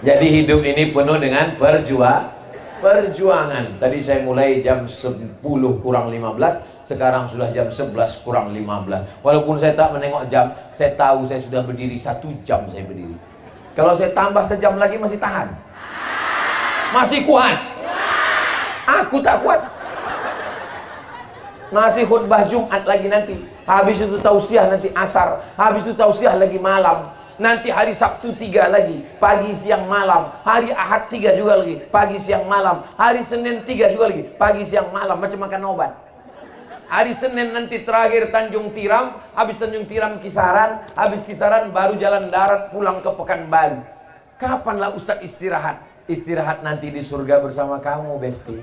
Jadi hidup ini penuh dengan perjuangan. Tadi saya mulai jam 10 kurang 15, sekarang sudah jam 11 kurang 15. Walaupun saya tak menengok jam, saya tahu saya sudah berdiri 1 jam saya berdiri. Kalau saya tambah sejam lagi masih tahan? Masih kuat? Aku tak kuat. Masih khutbah Jumat lagi nanti. Habis itu tausiah nanti asar. Habis itu tausiah lagi malam. Nanti hari Sabtu 3 lagi, pagi siang malam. Hari Ahad 3 juga lagi, pagi siang malam. Hari Senin 3 juga lagi, pagi siang malam. Macam makan obat. Hari Senin nanti terakhir Tanjung Tiram. Habis Tanjung Tiram Kisaran. Habis Kisaran baru jalan darat pulang ke Pekanbaru. Kapanlah Ustaz istirahat? Istirahat nanti di surga bersama kamu, Besti.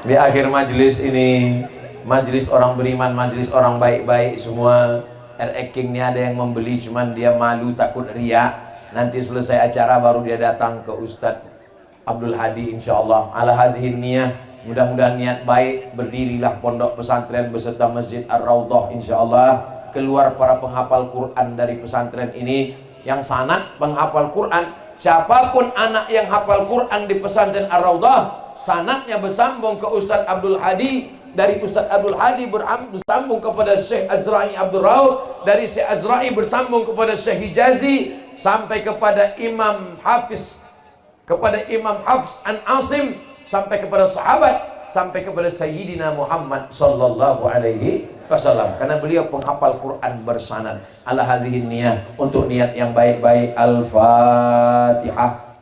Di akhir majelis ini, majelis orang beriman, majelis orang baik-baik semua. King ini ada yang membeli, cuman dia malu takut riak. Nanti selesai acara baru dia datang ke Ustadz Abdul Hadi, insyaallah. Ala hazihin niyah, mudah-mudahan niat baik. Berdirilah pondok pesantren beserta Masjid Ar-Raudhah, insyaallah. Keluar para penghafal Quran dari pesantren ini yang sanad penghafal Quran. Siapapun anak yang hafal Quran di pesantren Ar-Raudhah, sanadnya bersambung ke Ustadz Abdul Hadi, dari Ustadz Abdul Hadi bersambung kepada Syekh Azra'i Abdul Raud, dari Syekh Azra'i bersambung kepada Syekh Hijazi, sampai kepada Imam Hafiz, kepada Imam Hafs an Asim, sampai kepada sahabat, sampai kepada Sayyidina Muhammad sallallahu alaihi wasallam. Karena beliau penghafal Quran bersanad. Ala hadhihi niyah, untuk niat yang baik-baik. Al-Fatihah.